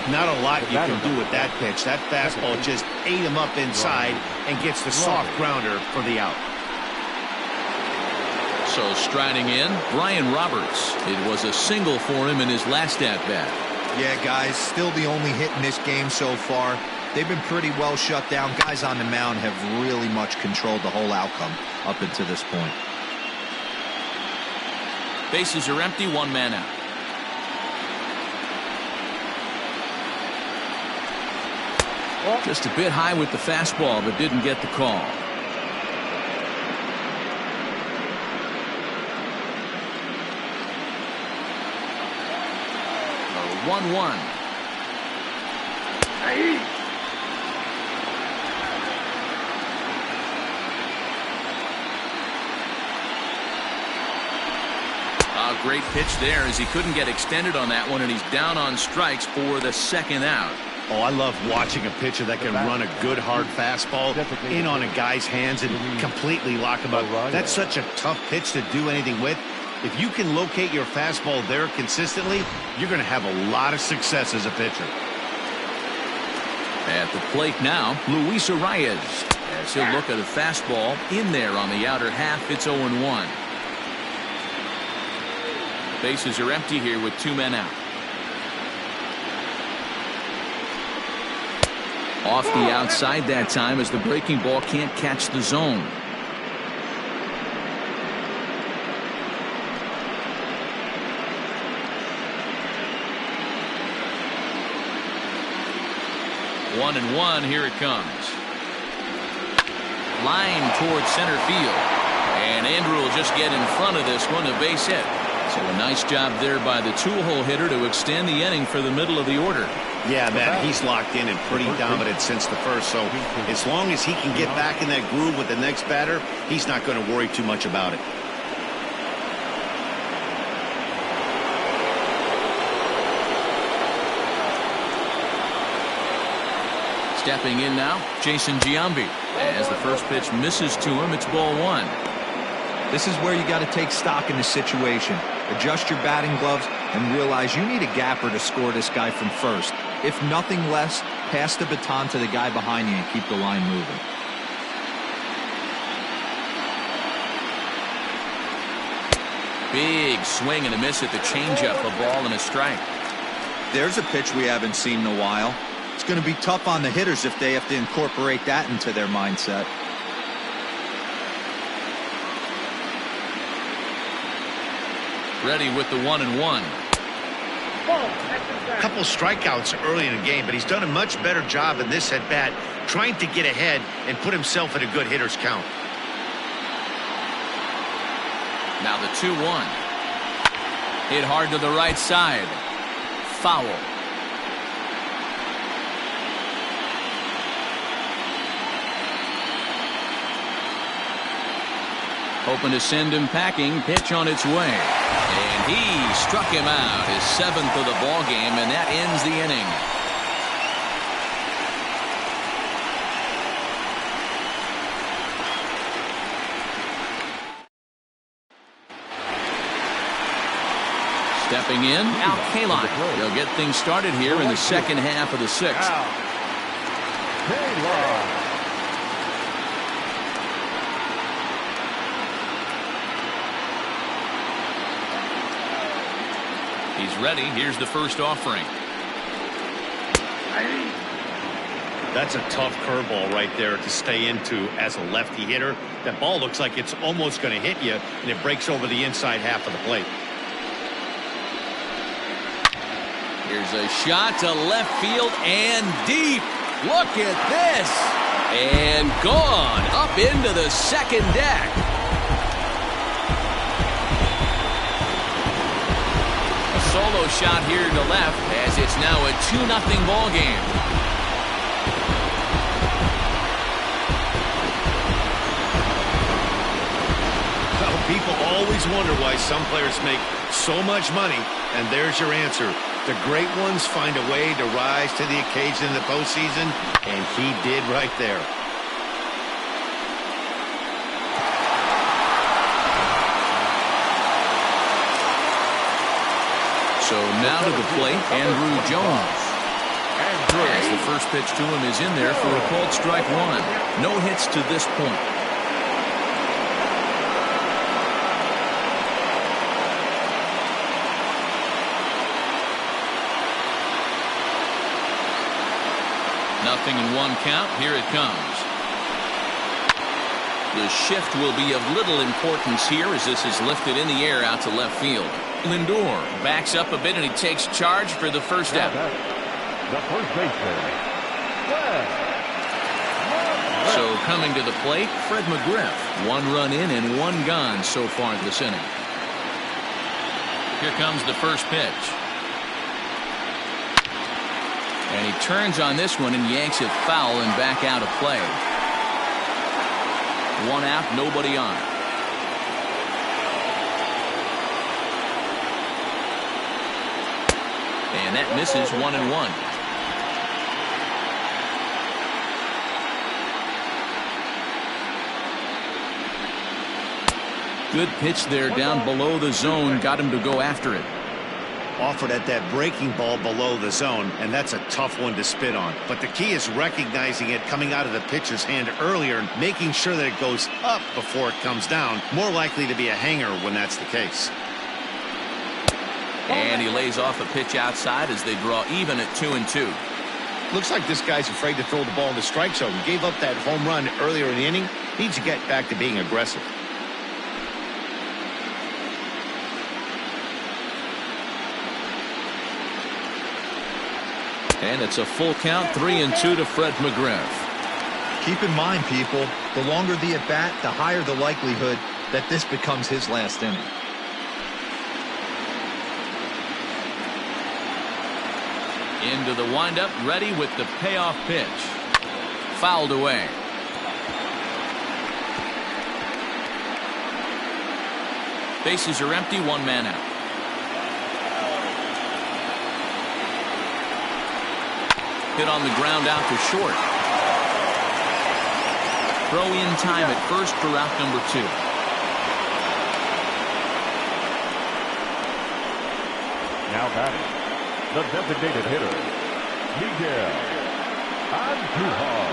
Not a lot you can do with that pitch. That fastball just ate him up inside and gets the soft grounder for the out. So striding in, Brian Roberts. It was a single for him in his last at-bat. Yeah, guys, still the only hit in this game so far. They've been pretty well shut down. Guys on the mound have really much controlled the whole outcome up until this point. Bases are empty, 1 man out. Just a bit high with the fastball, but didn't get the call. A 1-1. A great pitch there as he couldn't get extended on that one, and he's down on strikes for the 2nd out. Oh, I love watching a pitcher that can run a good hard fastball in on a guy's hands and completely lock him up. That's such a tough pitch to do anything with. If you can locate your fastball there consistently, you're going to have a lot of success as a pitcher. At the plate now, Luis Arias, as he'll look at a fastball in there on the outer half. It's 0-1. Bases are empty here with 2 men out. Off the outside that time as the breaking ball can't catch the zone. One and one, here it comes. Line towards center field. And Andrew will just get in front of this one, a base hit. So a nice job there by the two-hole hitter to extend the inning for the middle of the order. Yeah, man, he's locked in and pretty dominant since the first. So as long as he can get back in that groove with the next batter, he's not going to worry too much about it. Stepping in now, Jason Giambi. As the first pitch misses to him, it's ball 1. This is where you got to take stock in the situation. Adjust your batting gloves and realize you need a gapper to score this guy from first. If nothing less, pass the baton to the guy behind you and keep the line moving. Big swing and a miss at the changeup, a ball and a strike. There's a pitch we haven't seen in a while. It's going to be tough on the hitters if they have to incorporate that into their mindset. Ready with the 1-1. A couple strikeouts early in the game, but he's done a much better job in this at-bat trying to get ahead and put himself in a good hitter's count. Now the 2-1. Hit hard to the right side. Foul. Hoping to send him packing. Pitch on its way. And he struck him out. His 7th of the ball game, and that ends the inning. Stepping in, Al Kaline. They'll get things started here in the second half of the 6th. He's ready. Here's the first offering. That's a tough curveball right there to stay into as a lefty hitter. That ball looks like it's almost going to hit you, and it breaks over the inside half of the plate. Here's a shot to left field and deep. Look at this. And gone up into the second deck. A solo shot here to left as it's now a 2-0 ball game. Well, people always wonder why some players make so much money, and there's your answer. The great ones find a way to rise to the occasion in the postseason, and he did right there. So now to the plate, Andrew Jones. As the first pitch to him is in there for a called strike 1. No hits to this point. Nothing in 1 count. Here it comes. The shift will be of little importance here as this is lifted in the air out to left field. Lindor backs up a bit and he takes charge for the first out. The first baseman. So coming to the plate, Fred McGriff. 1 run in and 1 gone so far this inning. Here comes the first pitch. And he turns on this one and yanks it foul and back out of play. 1 out, nobody on. And that misses 1-1. Good pitch there down below the zone. Got him to go after it. Offered at that breaking ball below the zone, and that's a tough one to spit on. But the key is recognizing it coming out of the pitcher's hand earlier and making sure that it goes up before it comes down. More likely to be a hanger when that's the case. And he lays off a pitch outside as they draw even at 2-2. Looks like this guy's afraid to throw the ball in the strike zone. Gave up that home run earlier in the inning. Needs to get back to being aggressive. And it's a full count, 3-2 to Fred McGriff. Keep in mind, people, the longer the at-bat, the higher the likelihood that this becomes his last inning. Into the windup, ready with the payoff pitch. Fouled away. Bases are empty, 1 man out. Hit on the ground out to short. Throw in time at first for out number 2. Now batting, the designated hitter, Miguel Andujar.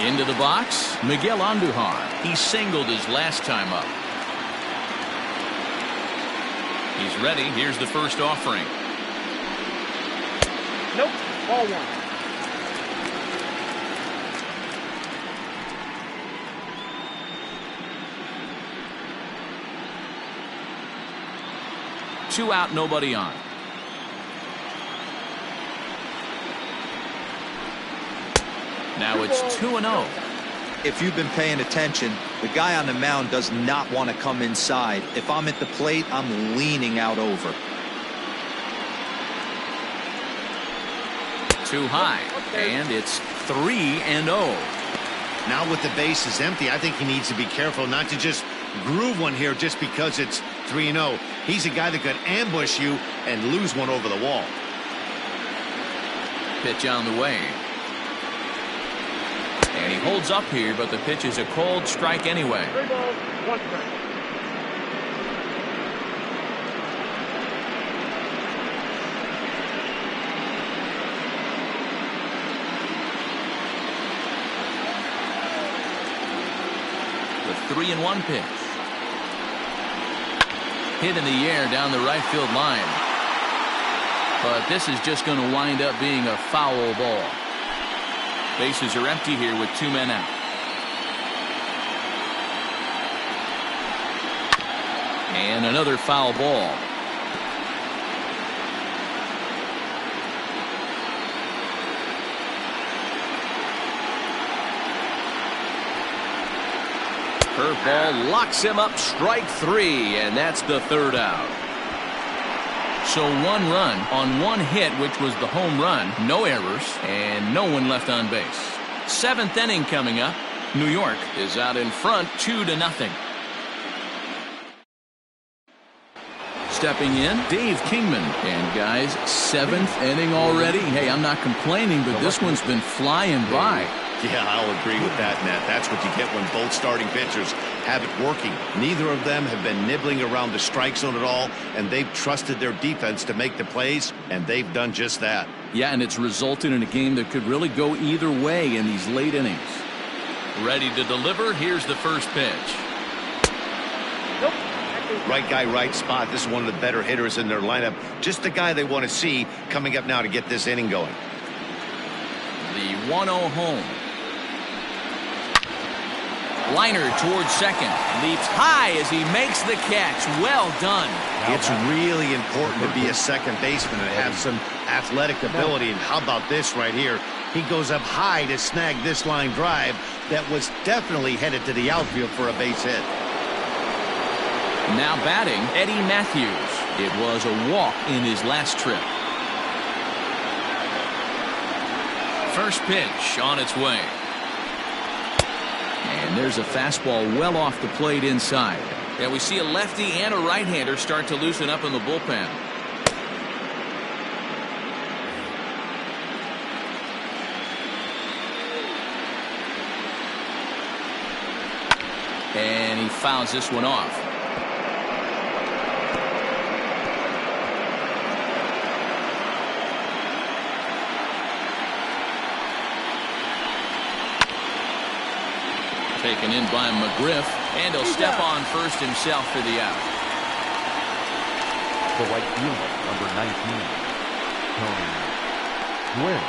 Into the box, Miguel Andujar. He singled his last time up. He's ready. Here's the first offering. Nope. Ball 1. 2 out, nobody on. Now it's 2-0. If you've been paying attention, the guy on the mound does not want to come inside. If I'm at the plate, I'm leaning out over. Too high, and it's 3-0. Now with the bases empty, I think he needs to be careful not to just groove one here just because it's 3-0. He's a guy that could ambush you and lose one over the wall. Pitch on the way. And he holds up here, but the pitch is a cold strike anyway. 3 balls, 1 strike. The 3-1 pitch. Hit in the air down the right field line. But this is just going to wind up being a foul ball. Bases are empty here with 2 men out. And another foul ball. Curveball locks him up, strike 3, and that's the 3rd out. So 1 run on 1 hit, which was the home run, no errors, and no one left on base. 7th inning coming up. New York is out in front 2-0. Stepping in, Dave Kingman. And guys, 7th inning already. Hey, I'm not complaining, but this one's been flying by. Yeah, I'll agree with that, Matt. That's what you get when both starting pitchers have it working. Neither of them have been nibbling around the strike zone at all, and they've trusted their defense to make the plays, and they've done just that. Yeah, and it's resulted in a game that could really go either way in these late innings. Ready to deliver. Here's the first pitch. Nope. Right guy, right spot. This is one of the better hitters in their lineup. Just the guy they want to see coming up now to get this inning going. The 1-0 home. Liner towards second. Leaps high as he makes the catch. Well done. It's really important to be a second baseman and have some athletic ability. And how about this right here? He goes up high to snag this line drive that was definitely headed to the outfield for a base hit. Now batting, Eddie Matthews. It was a walk in his last trip. First pitch on its way. And there's a fastball well off the plate inside. Yeah, we see a lefty and a right-hander start to loosen up in the bullpen. And he fouls this one off. Taken in by McGriff, and he'll step on first himself for the out. The right fielder, number 19, Tony Gwynn.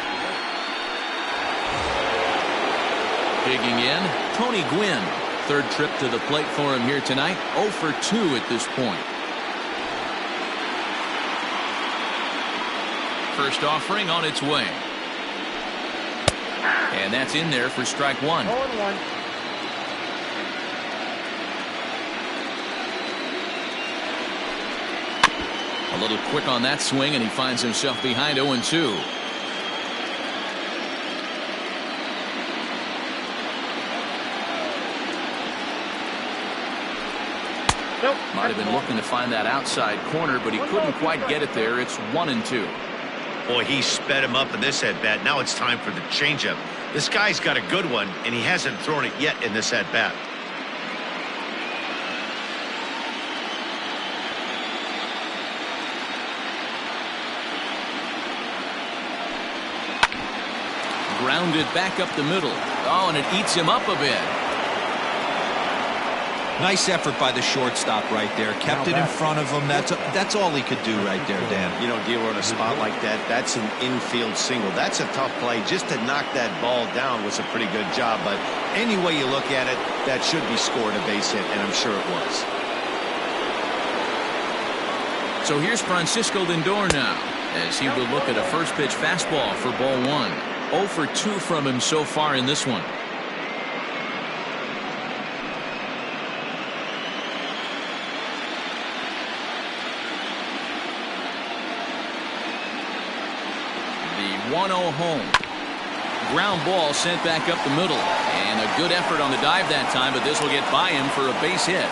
Digging in, Tony Gwynn. 3rd trip to the plate for him here tonight. 0 for 2 at this point. First offering on its way. And that's in there for strike 1. 0-1. A little quick on that swing, and he finds himself behind 0-2. Nope. Might have been looking to find that outside corner, but he couldn't quite get it there. It's 1-2. Boy, he sped him up in this at-bat. Now it's time for the changeup. This guy's got a good one, and he hasn't thrown it yet in this at-bat. Grounded back up the middle. Oh, and it eats him up a bit. Nice effort by the shortstop right there. Kept it in front of him. That's all he could do right there, Dan. You know, dealer on a spot like that, that's an infield single. That's a tough play. Just to knock that ball down was a pretty good job. But any way you look at it, that should be scored a base hit, and I'm sure it was. So here's Francisco Lindor now, as he will look at a first pitch fastball for ball 1. 0 for 2 from him so far in this one. The 1-0 home. Ground ball sent back up the middle, and a good effort on the dive that time, but this will get by him for a base hit.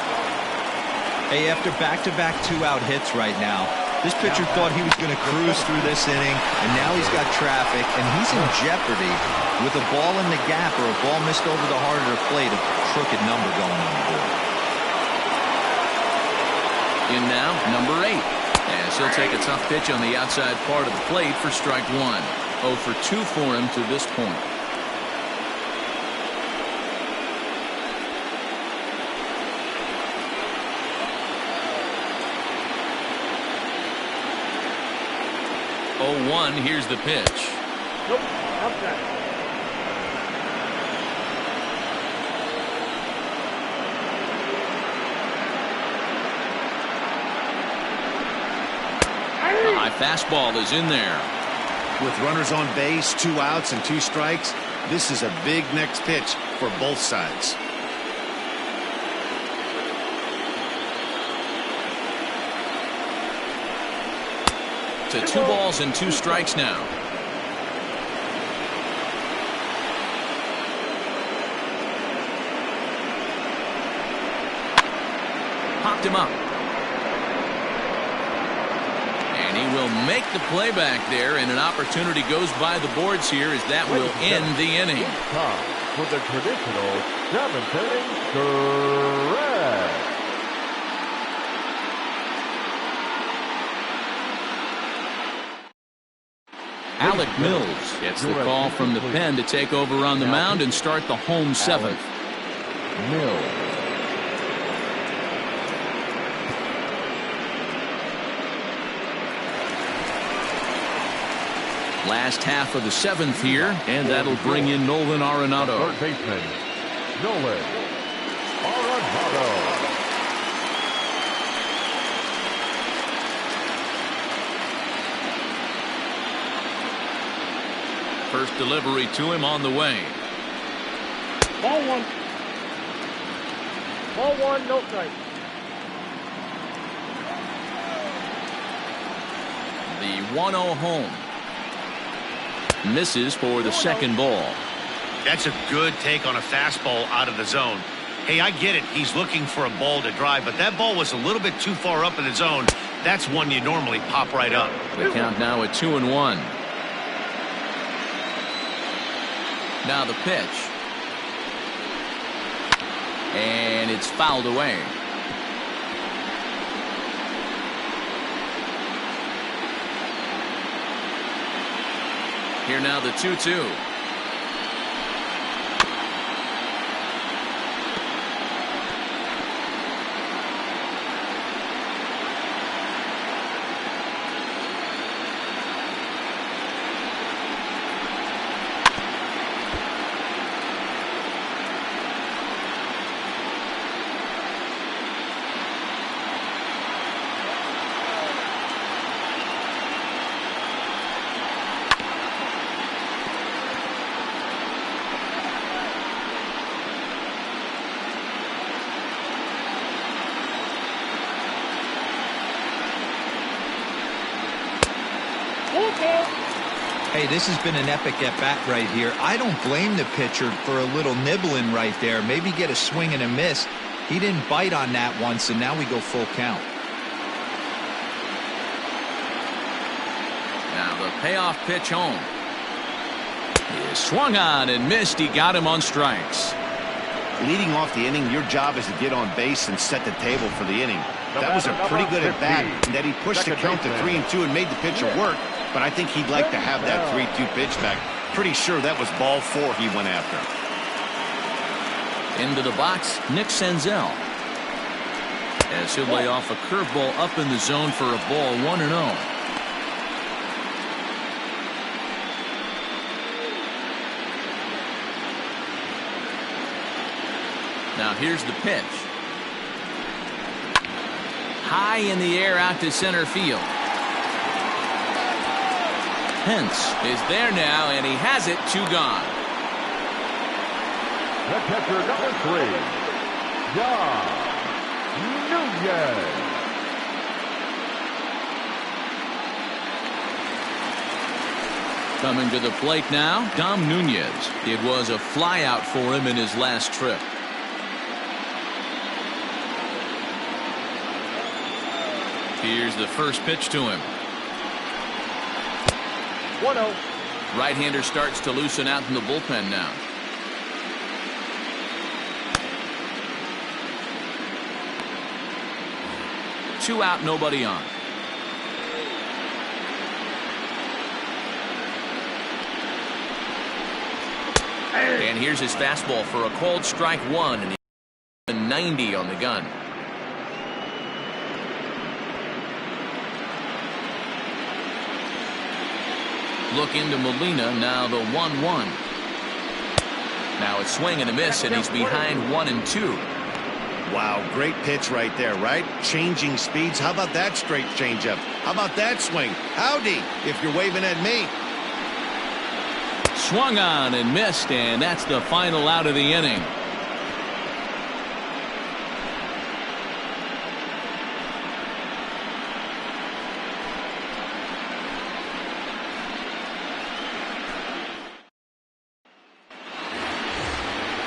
Hey, after back-to-back 2-out hits right now, this pitcher thought he was going to cruise through this inning, and now he's got traffic, and he's in jeopardy with a ball in the gap or a ball missed over the heart of the plate, a crooked number going on the board. In now, number 8. As he'll take a tough pitch on the outside part of the plate for strike 1. 0 for 2 for him to this point. Oh, 1, here's the pitch. Nope, outside. The high fastball is in there. With runners on base, 2 outs and 2 strikes, this is a big next pitch for both sides. To 2 balls and 2 strikes now. Popped him up. And he will make the play back there, and an opportunity goes by the boards here as that will end the inning. Time for the traditional 7th inning stretch. Alec Mills gets the call from the pen to take over on the mound and start the home 7th. Mills. Last half of the 7th here, and that'll bring in Nolan Arenado. Third baseman, Nolan Arenado. First delivery to him on the way. Ball 1. Ball 1, no strike. The 1-0 home. Misses for the second ball. That's a good take on a fastball out of the zone. Hey, I get it. He's looking for a ball to drive, but that ball was a little bit too far up in the zone. That's one you normally pop right up. The count now at 2-1. Now the pitch. And it's fouled away. Here now the 2-2. Hey, this has been an epic at-bat right here. I don't blame the pitcher for a little nibbling right there. Maybe get a swing and a miss. He didn't bite on that once, and now we go full count. Now the payoff pitch home. He swung on and missed. He got him on strikes. Leading off the inning, your job is to get on base and set the table for the inning. That was a pretty good at-bat, and that he pushed the count to 3-2 and made the pitcher work, but I think he'd like to have that 3-2 pitch back. Pretty sure that was ball 4 he went after. Into the box, Nick Senzel. As he'll lay off a curveball up in the zone for a ball 1-0. Now here's the pitch. high in the air out to center field. Pence is there now, and he has it. 2 gone. The catcher, number 3, Nuyaka. Coming to the plate now, Dom Nunez. It was a flyout for him in his last trip. Here's the first pitch to him. 1-0. Right-hander starts to loosen out in the bullpen now. Two out, nobody on. And here's his fastball for a called strike 1, and he's 90 on the gun. Look into Molina, now the 1-1. Now it's swing and a miss, and he's behind 1-2. Wow, great pitch right there, right? Changing speeds. How about that straight changeup? How about that swing? Howdy, if you're waving at me. Swung on and missed, and that's the final out of the inning.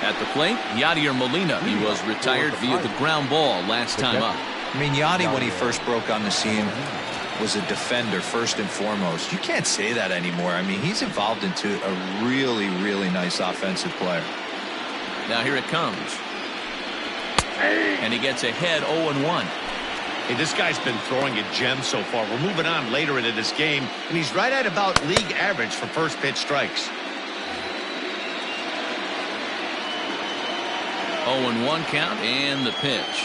At the plate, Yadier Molina. He was retired via the ground ball last time up. I mean, Yadi, when he first broke on the scene, was a defender first and foremost. You can't say that anymore. I mean, he's evolved into a really, really nice offensive player. Now here it comes. And he gets ahead 0-1. Hey, this guy's been throwing a gem so far. We're moving on later into this game, and he's right at about league average for first pitch strikes. 0-1 count and the pitch.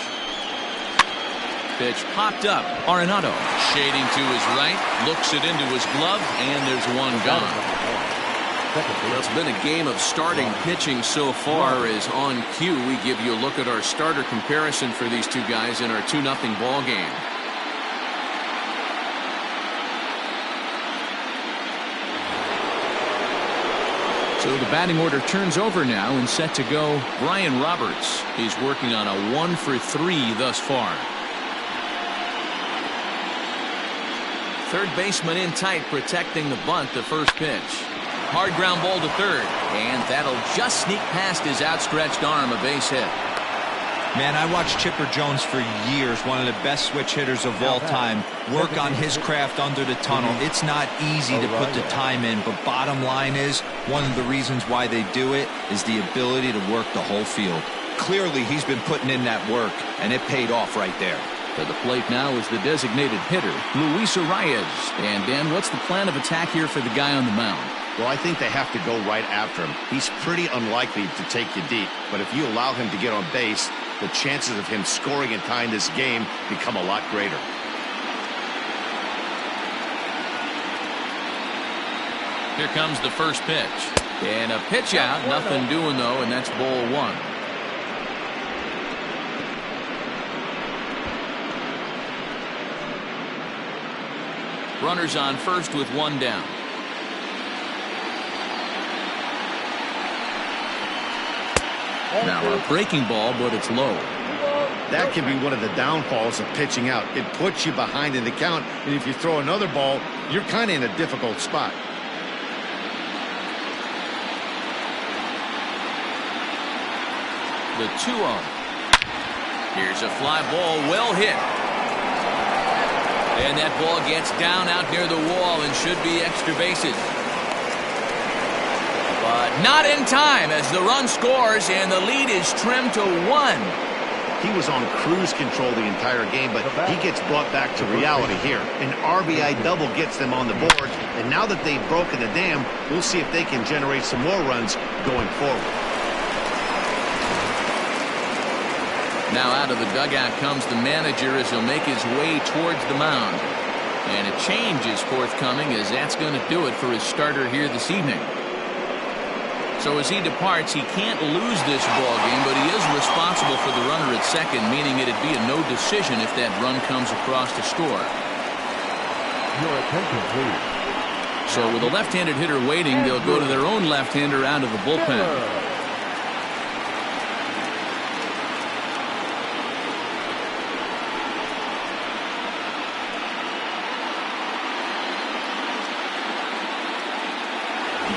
Pitch popped up. Arenado shading to his right, looks it into his glove, and there's 1 gone. Well, it's been a game of starting pitching so far. As on cue, we give you a look at our starter comparison for these two guys in our 2-0 ball game. So the batting order turns over now and set to go. Brian Roberts. He's working on a 1 for 3 thus far. Third baseman in tight, protecting the bunt. The first pitch. Hard ground ball to third, and that'll just sneak past his outstretched arm. A base hit. Man, I watched Chipper Jones for years, one of the best switch hitters of all time, work on his craft under the tunnel. It's not easy to put the time in, but bottom line is, one of the reasons why they do it is the ability to work the whole field. Clearly, he's been putting in that work, and it paid off right there. To the plate now is the designated hitter, Luis Arias. And, Dan, what's the plan of attack here for the guy on the mound? Well, I think they have to go right after him. He's pretty unlikely to take you deep, but if you allow him to get on base, the chances of him scoring and tying this game become a lot greater. Here comes the first pitch. And a pitch out. Nothing doing, though, and that's ball 1. Runners on first with 1 down. Now a breaking ball, but it's low. That can be one of the downfalls of pitching out. It puts you behind in the count, and if you throw another ball, you're kind of in a difficult spot. The 2-0. Here's a fly ball, well hit. And that ball gets down out near the wall and should be extra bases. But not in time as the run scores and the lead is trimmed to 1. He was on cruise control the entire game, but he gets brought back to reality here. An RBI double gets them on the board, and now that they've broken the dam, we'll see if they can generate some more runs going forward. Now out of the dugout comes the manager as he'll make his way towards the mound. And a change is forthcoming as that's going to do it for his starter here this evening. So as he departs, he can't lose this ball game, but he is responsible for the runner at second, meaning it'd be a no decision if that run comes across to score. Your attention, please. So with a left-handed hitter waiting, they'll go to their own left-hander out of the bullpen.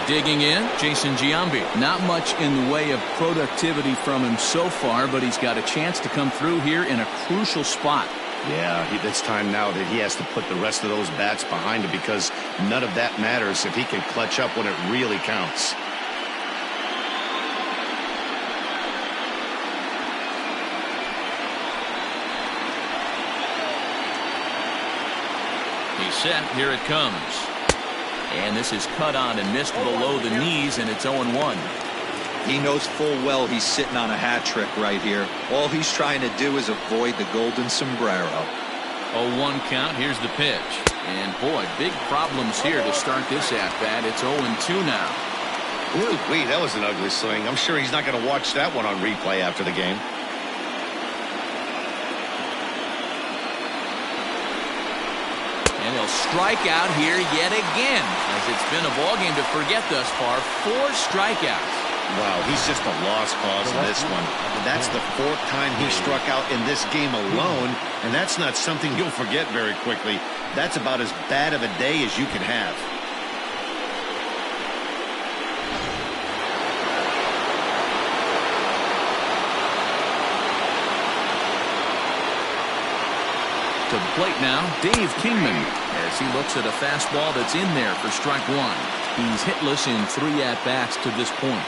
Digging in, Jason Giambi. Not much in the way of productivity from him so far, but he's got a chance to come through here in a crucial spot. Yeah, it's time now that he has to put the rest of those bats behind him, because none of that matters if he can clutch up when it really counts. He's set. Here it comes. And this is cut on and missed below the knees, and it's 0-1. He knows full well he's sitting on a hat trick right here. All he's trying to do is avoid the golden sombrero. 0-1 count. Here's the pitch. And boy, big problems here to start this at-bat. It's 0-2 now. Ooh, wait, that was an ugly swing. I'm sure he's not going to watch that one on replay after the game. And he'll strike out here yet again, as it's been a ball game to forget thus far. 4 strikeouts. Wow, he's just a lost cause in this one. That's the 4th time he struck out in this game alone, and that's not something you'll forget very quickly. That's about as bad of a day as you can have. To the plate now, Dave Kingman, as he looks at a fastball that's in there for strike 1. He's hitless in 3 at-bats to this point.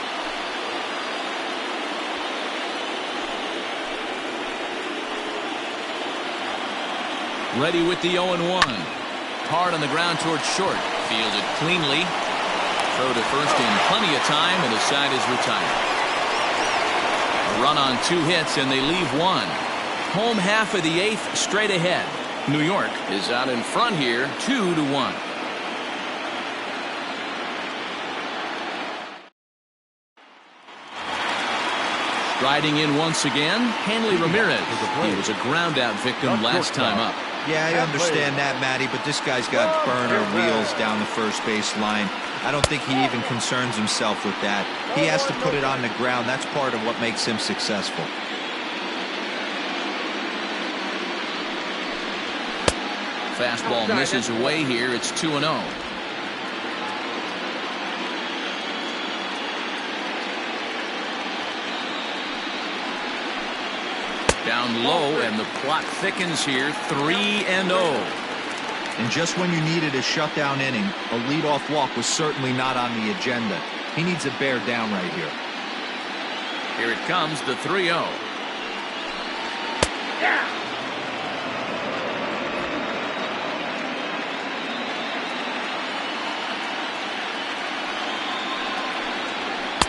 Ready with the 0-1. Hard on the ground towards short. Fielded cleanly. Throw to first in plenty of time, and his side is retired. A run on 2 hits, and they leave 1. Home half of the 8th straight ahead. New York is out in front here, 2-1. Striding in once again, Hanley Ramirez. He was a ground-out victim last time up. Yeah, I understand that, Matty, but this guy's got burner wheels down the first base line. I don't think he even concerns himself with that. He has to put it on the ground. That's part of what makes him successful. Fastball misses away here. It's 2-0. Down low, and the plot thickens here. 3-0. And just when you needed a shutdown inning, a leadoff walk was certainly not on the agenda. He needs to bear down right here. Here it comes, the 3-0. Yeah.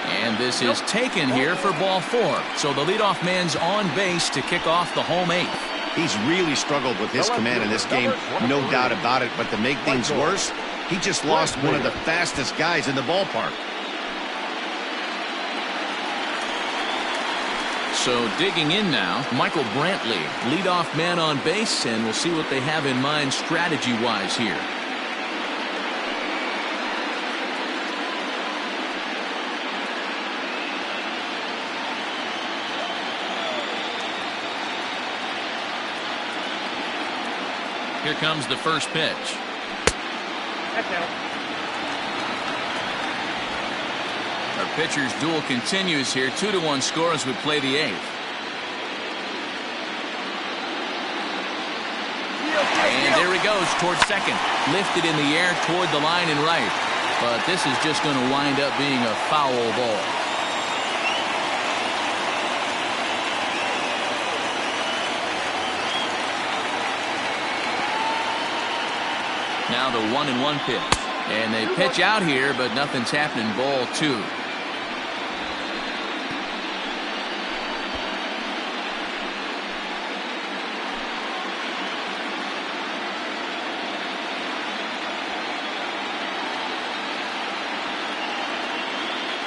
And this is taken here for ball 4. So the leadoff man's on base to kick off the home 8th. He's really struggled with his command in this game, no doubt about it. But to make things worse, he just lost one of the fastest guys in the ballpark. So digging in now, Michael Brantley, leadoff man on base, and we'll see what they have in mind strategy-wise here. Here comes the first pitch. That's out. Our pitcher's duel continues here. 2-1 score as we play the 8th. And there he goes towards second. Lifted in the air toward the line and right. But this is just going to wind up being a foul ball. Now the 1-1 pitch. And they pitch out here, but nothing's happening. Ball 2.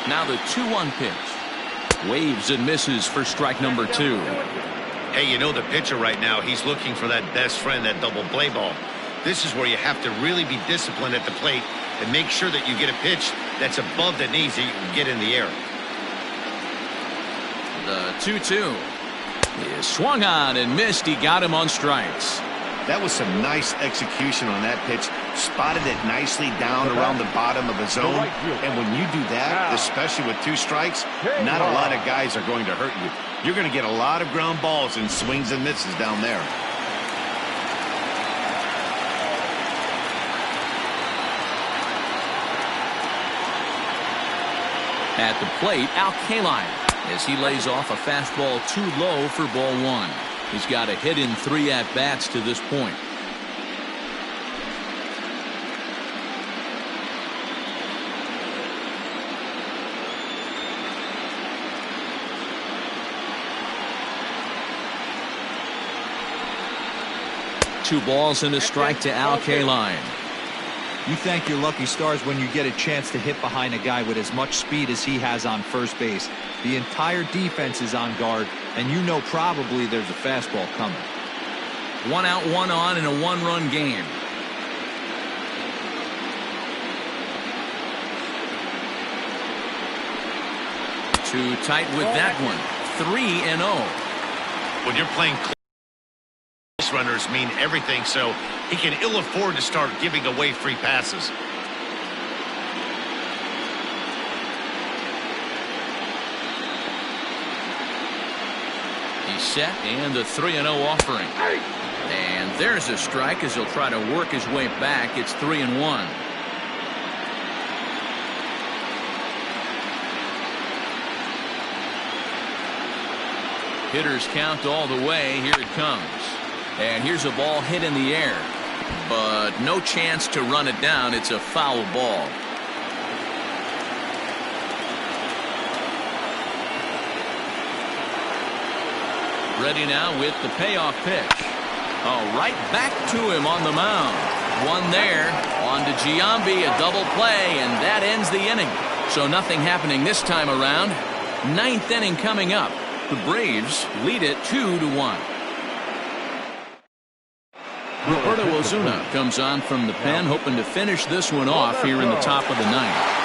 Now the 2-1 pitch. Waves and misses for strike number 2. Hey, you know the pitcher right now, he's looking for that best friend, that double play ball. This is where you have to really be disciplined at the plate and make sure that you get a pitch that's above the knees that you can get in the air. The 2-2 is swung on and missed. He got him on strikes. That was some nice execution on that pitch. Spotted it nicely down around the bottom of the zone. And when you do that, especially with 2 strikes, not a lot of guys are going to hurt you. You're going to get a lot of ground balls and swings and misses down there. At the plate, Alkaline, as he lays off a fastball too low for ball 1. He's got a hit in 3 at-bats to this point. Two balls and a strike to Alkaline. You thank your lucky stars when you get a chance to hit behind a guy with as much speed as he has on first base. The entire defense is on guard, and you know probably there's a fastball coming. 1 out, 1 on in a 1-run game. Too tight with that one. 3-0. When you're playing close, runners mean everything, so he can ill afford to start giving away free passes. He's set, and the 3-0 offering. And there's a strike as he'll try to work his way back. It's 3-1. Hitters count all the way. Here it comes. And here's a ball hit in the air, but no chance to run it down. It's a foul ball. Ready now with the payoff pitch. Oh, right back to him on the mound. One there. On to Giambi, a double play, and that ends the inning. So nothing happening this time around. 9th inning coming up. The Braves lead it 2-1. Roberto Ozuna comes on from the pen, hoping to finish this one off here in the top of the 9th.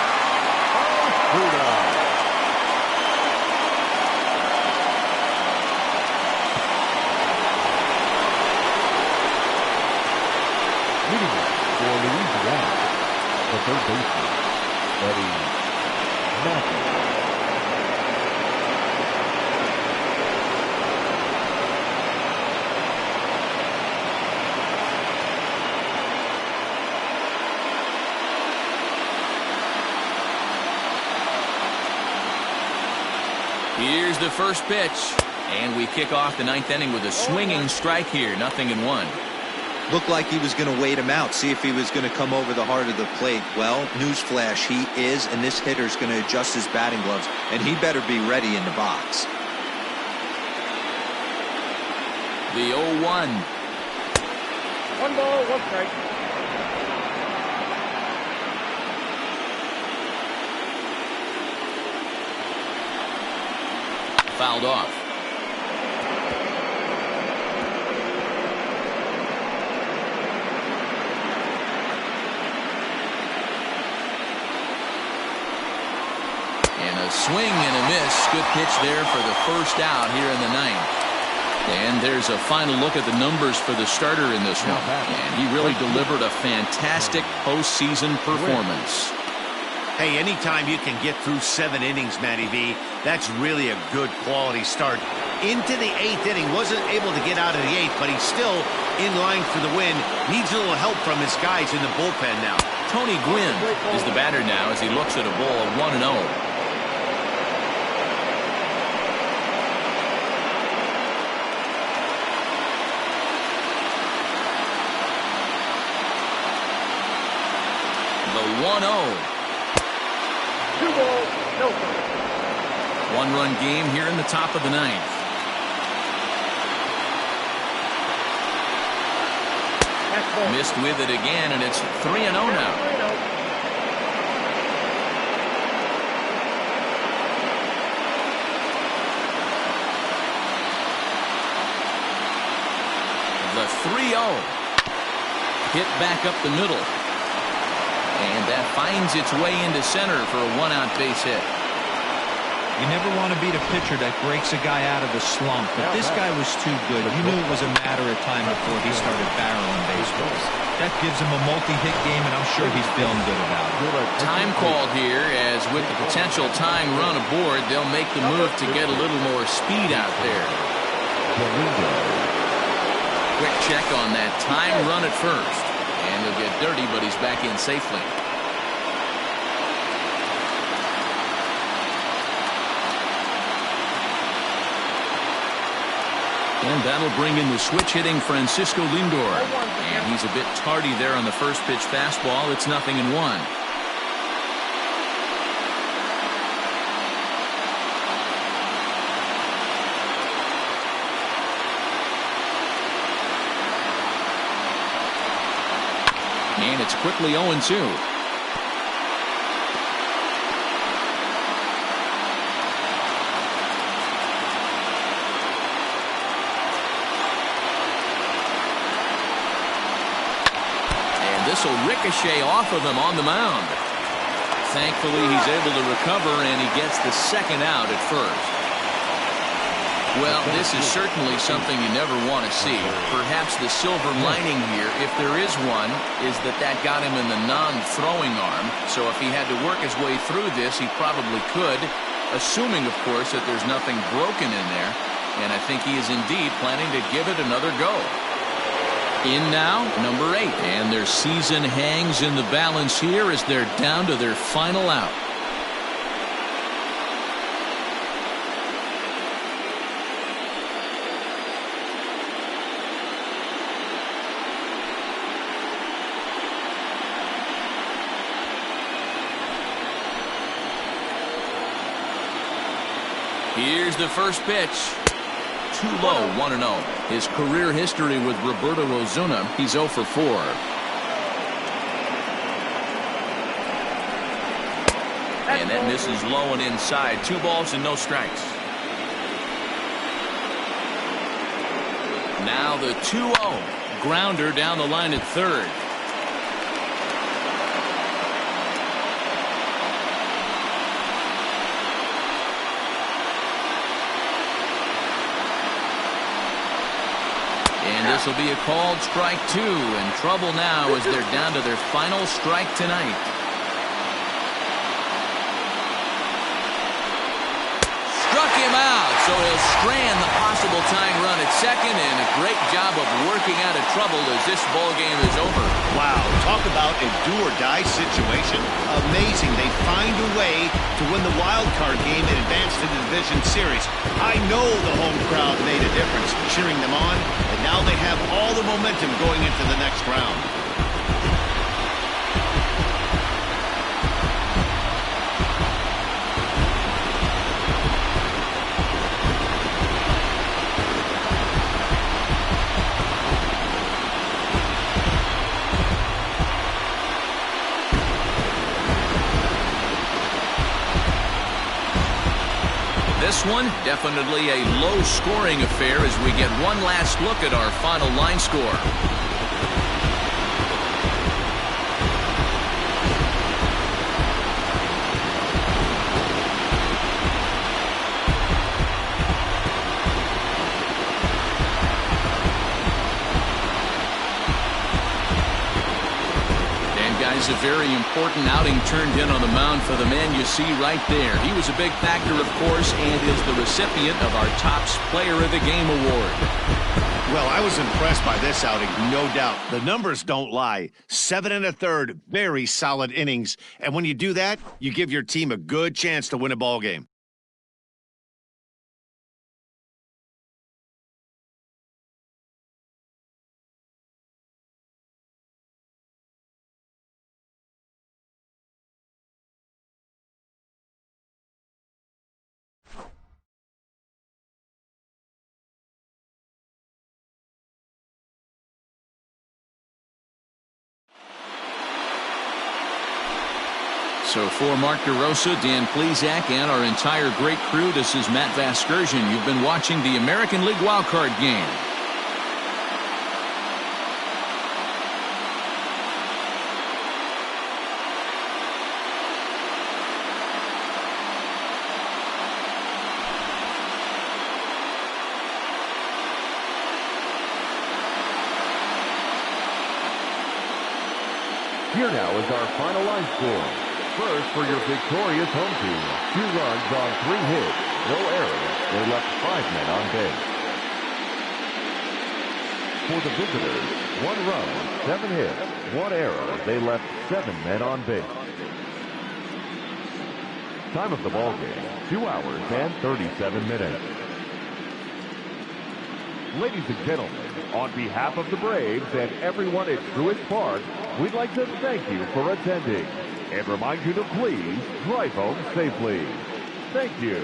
Leading for Louisiana, the third baseman, Eddie Matthews. Here's the first pitch, and we kick off the 9th inning with a swinging strike here. 0-1. Looked like he was going to wait him out, see if he was going to come over the heart of the plate. Well, newsflash, he is, and this hitter's going to adjust his batting gloves, and he better be ready in the box. The 0-1. 1 ball, 1 strike. Fouled off. And a swing and a miss. Good pitch there for the first out here in the 9th. And there's a final look at the numbers for the starter in this one. And he really delivered a fantastic postseason performance. Hey, anytime you can get through 7 innings, Matty V, that's really a good quality start. Into the 8th inning, wasn't able to get out of the 8th, but he's still in line for the win. Needs a little help from his guys in the bullpen now. Tony Gwynn is the batter now as he looks at a ball of 1-0. The 1-0. 2 balls, no strike. 1-run game here in the top of the 9th. Missed with it again, and it's 3-0 now. the 3-0. Hit back up the middle. And that finds its way into center for a one-out base hit. You never want to beat a pitcher that breaks a guy out of a slump, but this guy was too good. You knew it was a matter of time before he started barreling baseballs. That gives him a multi-hit game, and I'm sure he's feeling good about it. Time called here, as with the potential tying run aboard, they'll make the move to get a little more speed out there. Quick check on that time run at first. And he'll get dirty, but he's back in safely. And that'll bring in the switch-hitting Francisco Lindor. And he's a bit tardy there on the first pitch fastball. It's 0-1. And it's quickly 0-2. This will ricochet off of him on the mound. Thankfully, he's able to recover, and he gets the second out at first. Well, this is certainly something you never want to see. Perhaps the silver lining here, if there is one, is that got him in the non-throwing arm. So if he had to work his way through this, he probably could, assuming, of course, that there's nothing broken in there. And I think he is indeed planning to give it another go. In now, number 8, and their season hangs in the balance here as they're down to their final out. Here's the first pitch. Too low, 1-0. His career history with Roberto Osuna, he's 0 for 4. And that misses low and inside. 2 balls and no strikes. Now the 2-0. Grounder down the line at third. And this will be a called strike 2. In trouble now as they're down to their final strike tonight. Struck him out, so he'll strand the possible tying run at second, and a great job of working out of trouble as this ball game is over. Wow, talk about a do-or-die situation. Amazing. They find a way to win the wild card game and advance to the division series. I know the home crowd made a difference, cheering them on, and now they have all the momentum going into the next round. This one, definitely a low-scoring affair as we get one last look at our final line score. A very important outing turned in on the mound for the man you see right there. He was a big factor, of course, and is the recipient of our Topps Player of the Game award. Well, I was impressed by this outing, no doubt. The numbers don't lie. 7 1/3, very solid innings. And when you do that, you give your team a good chance to win a ball game. So for Mark DeRosa, Dan Plesac, and our entire great crew, this is Matt Vasgersian. You've been watching the American League Wildcard game. Here now is our final line score. First, for your victorious home team, 2 runs on 3 hits, no errors. They left 5 men on base. For the visitors, 1 run, 7 hits, 1 error. They left 7 men on base. Time of the ball game, 2 hours and 37 minutes. Ladies and gentlemen, on behalf of the Braves and everyone at Truist Park, we'd like to thank you for attending and remind you to please drive home safely. Thank you.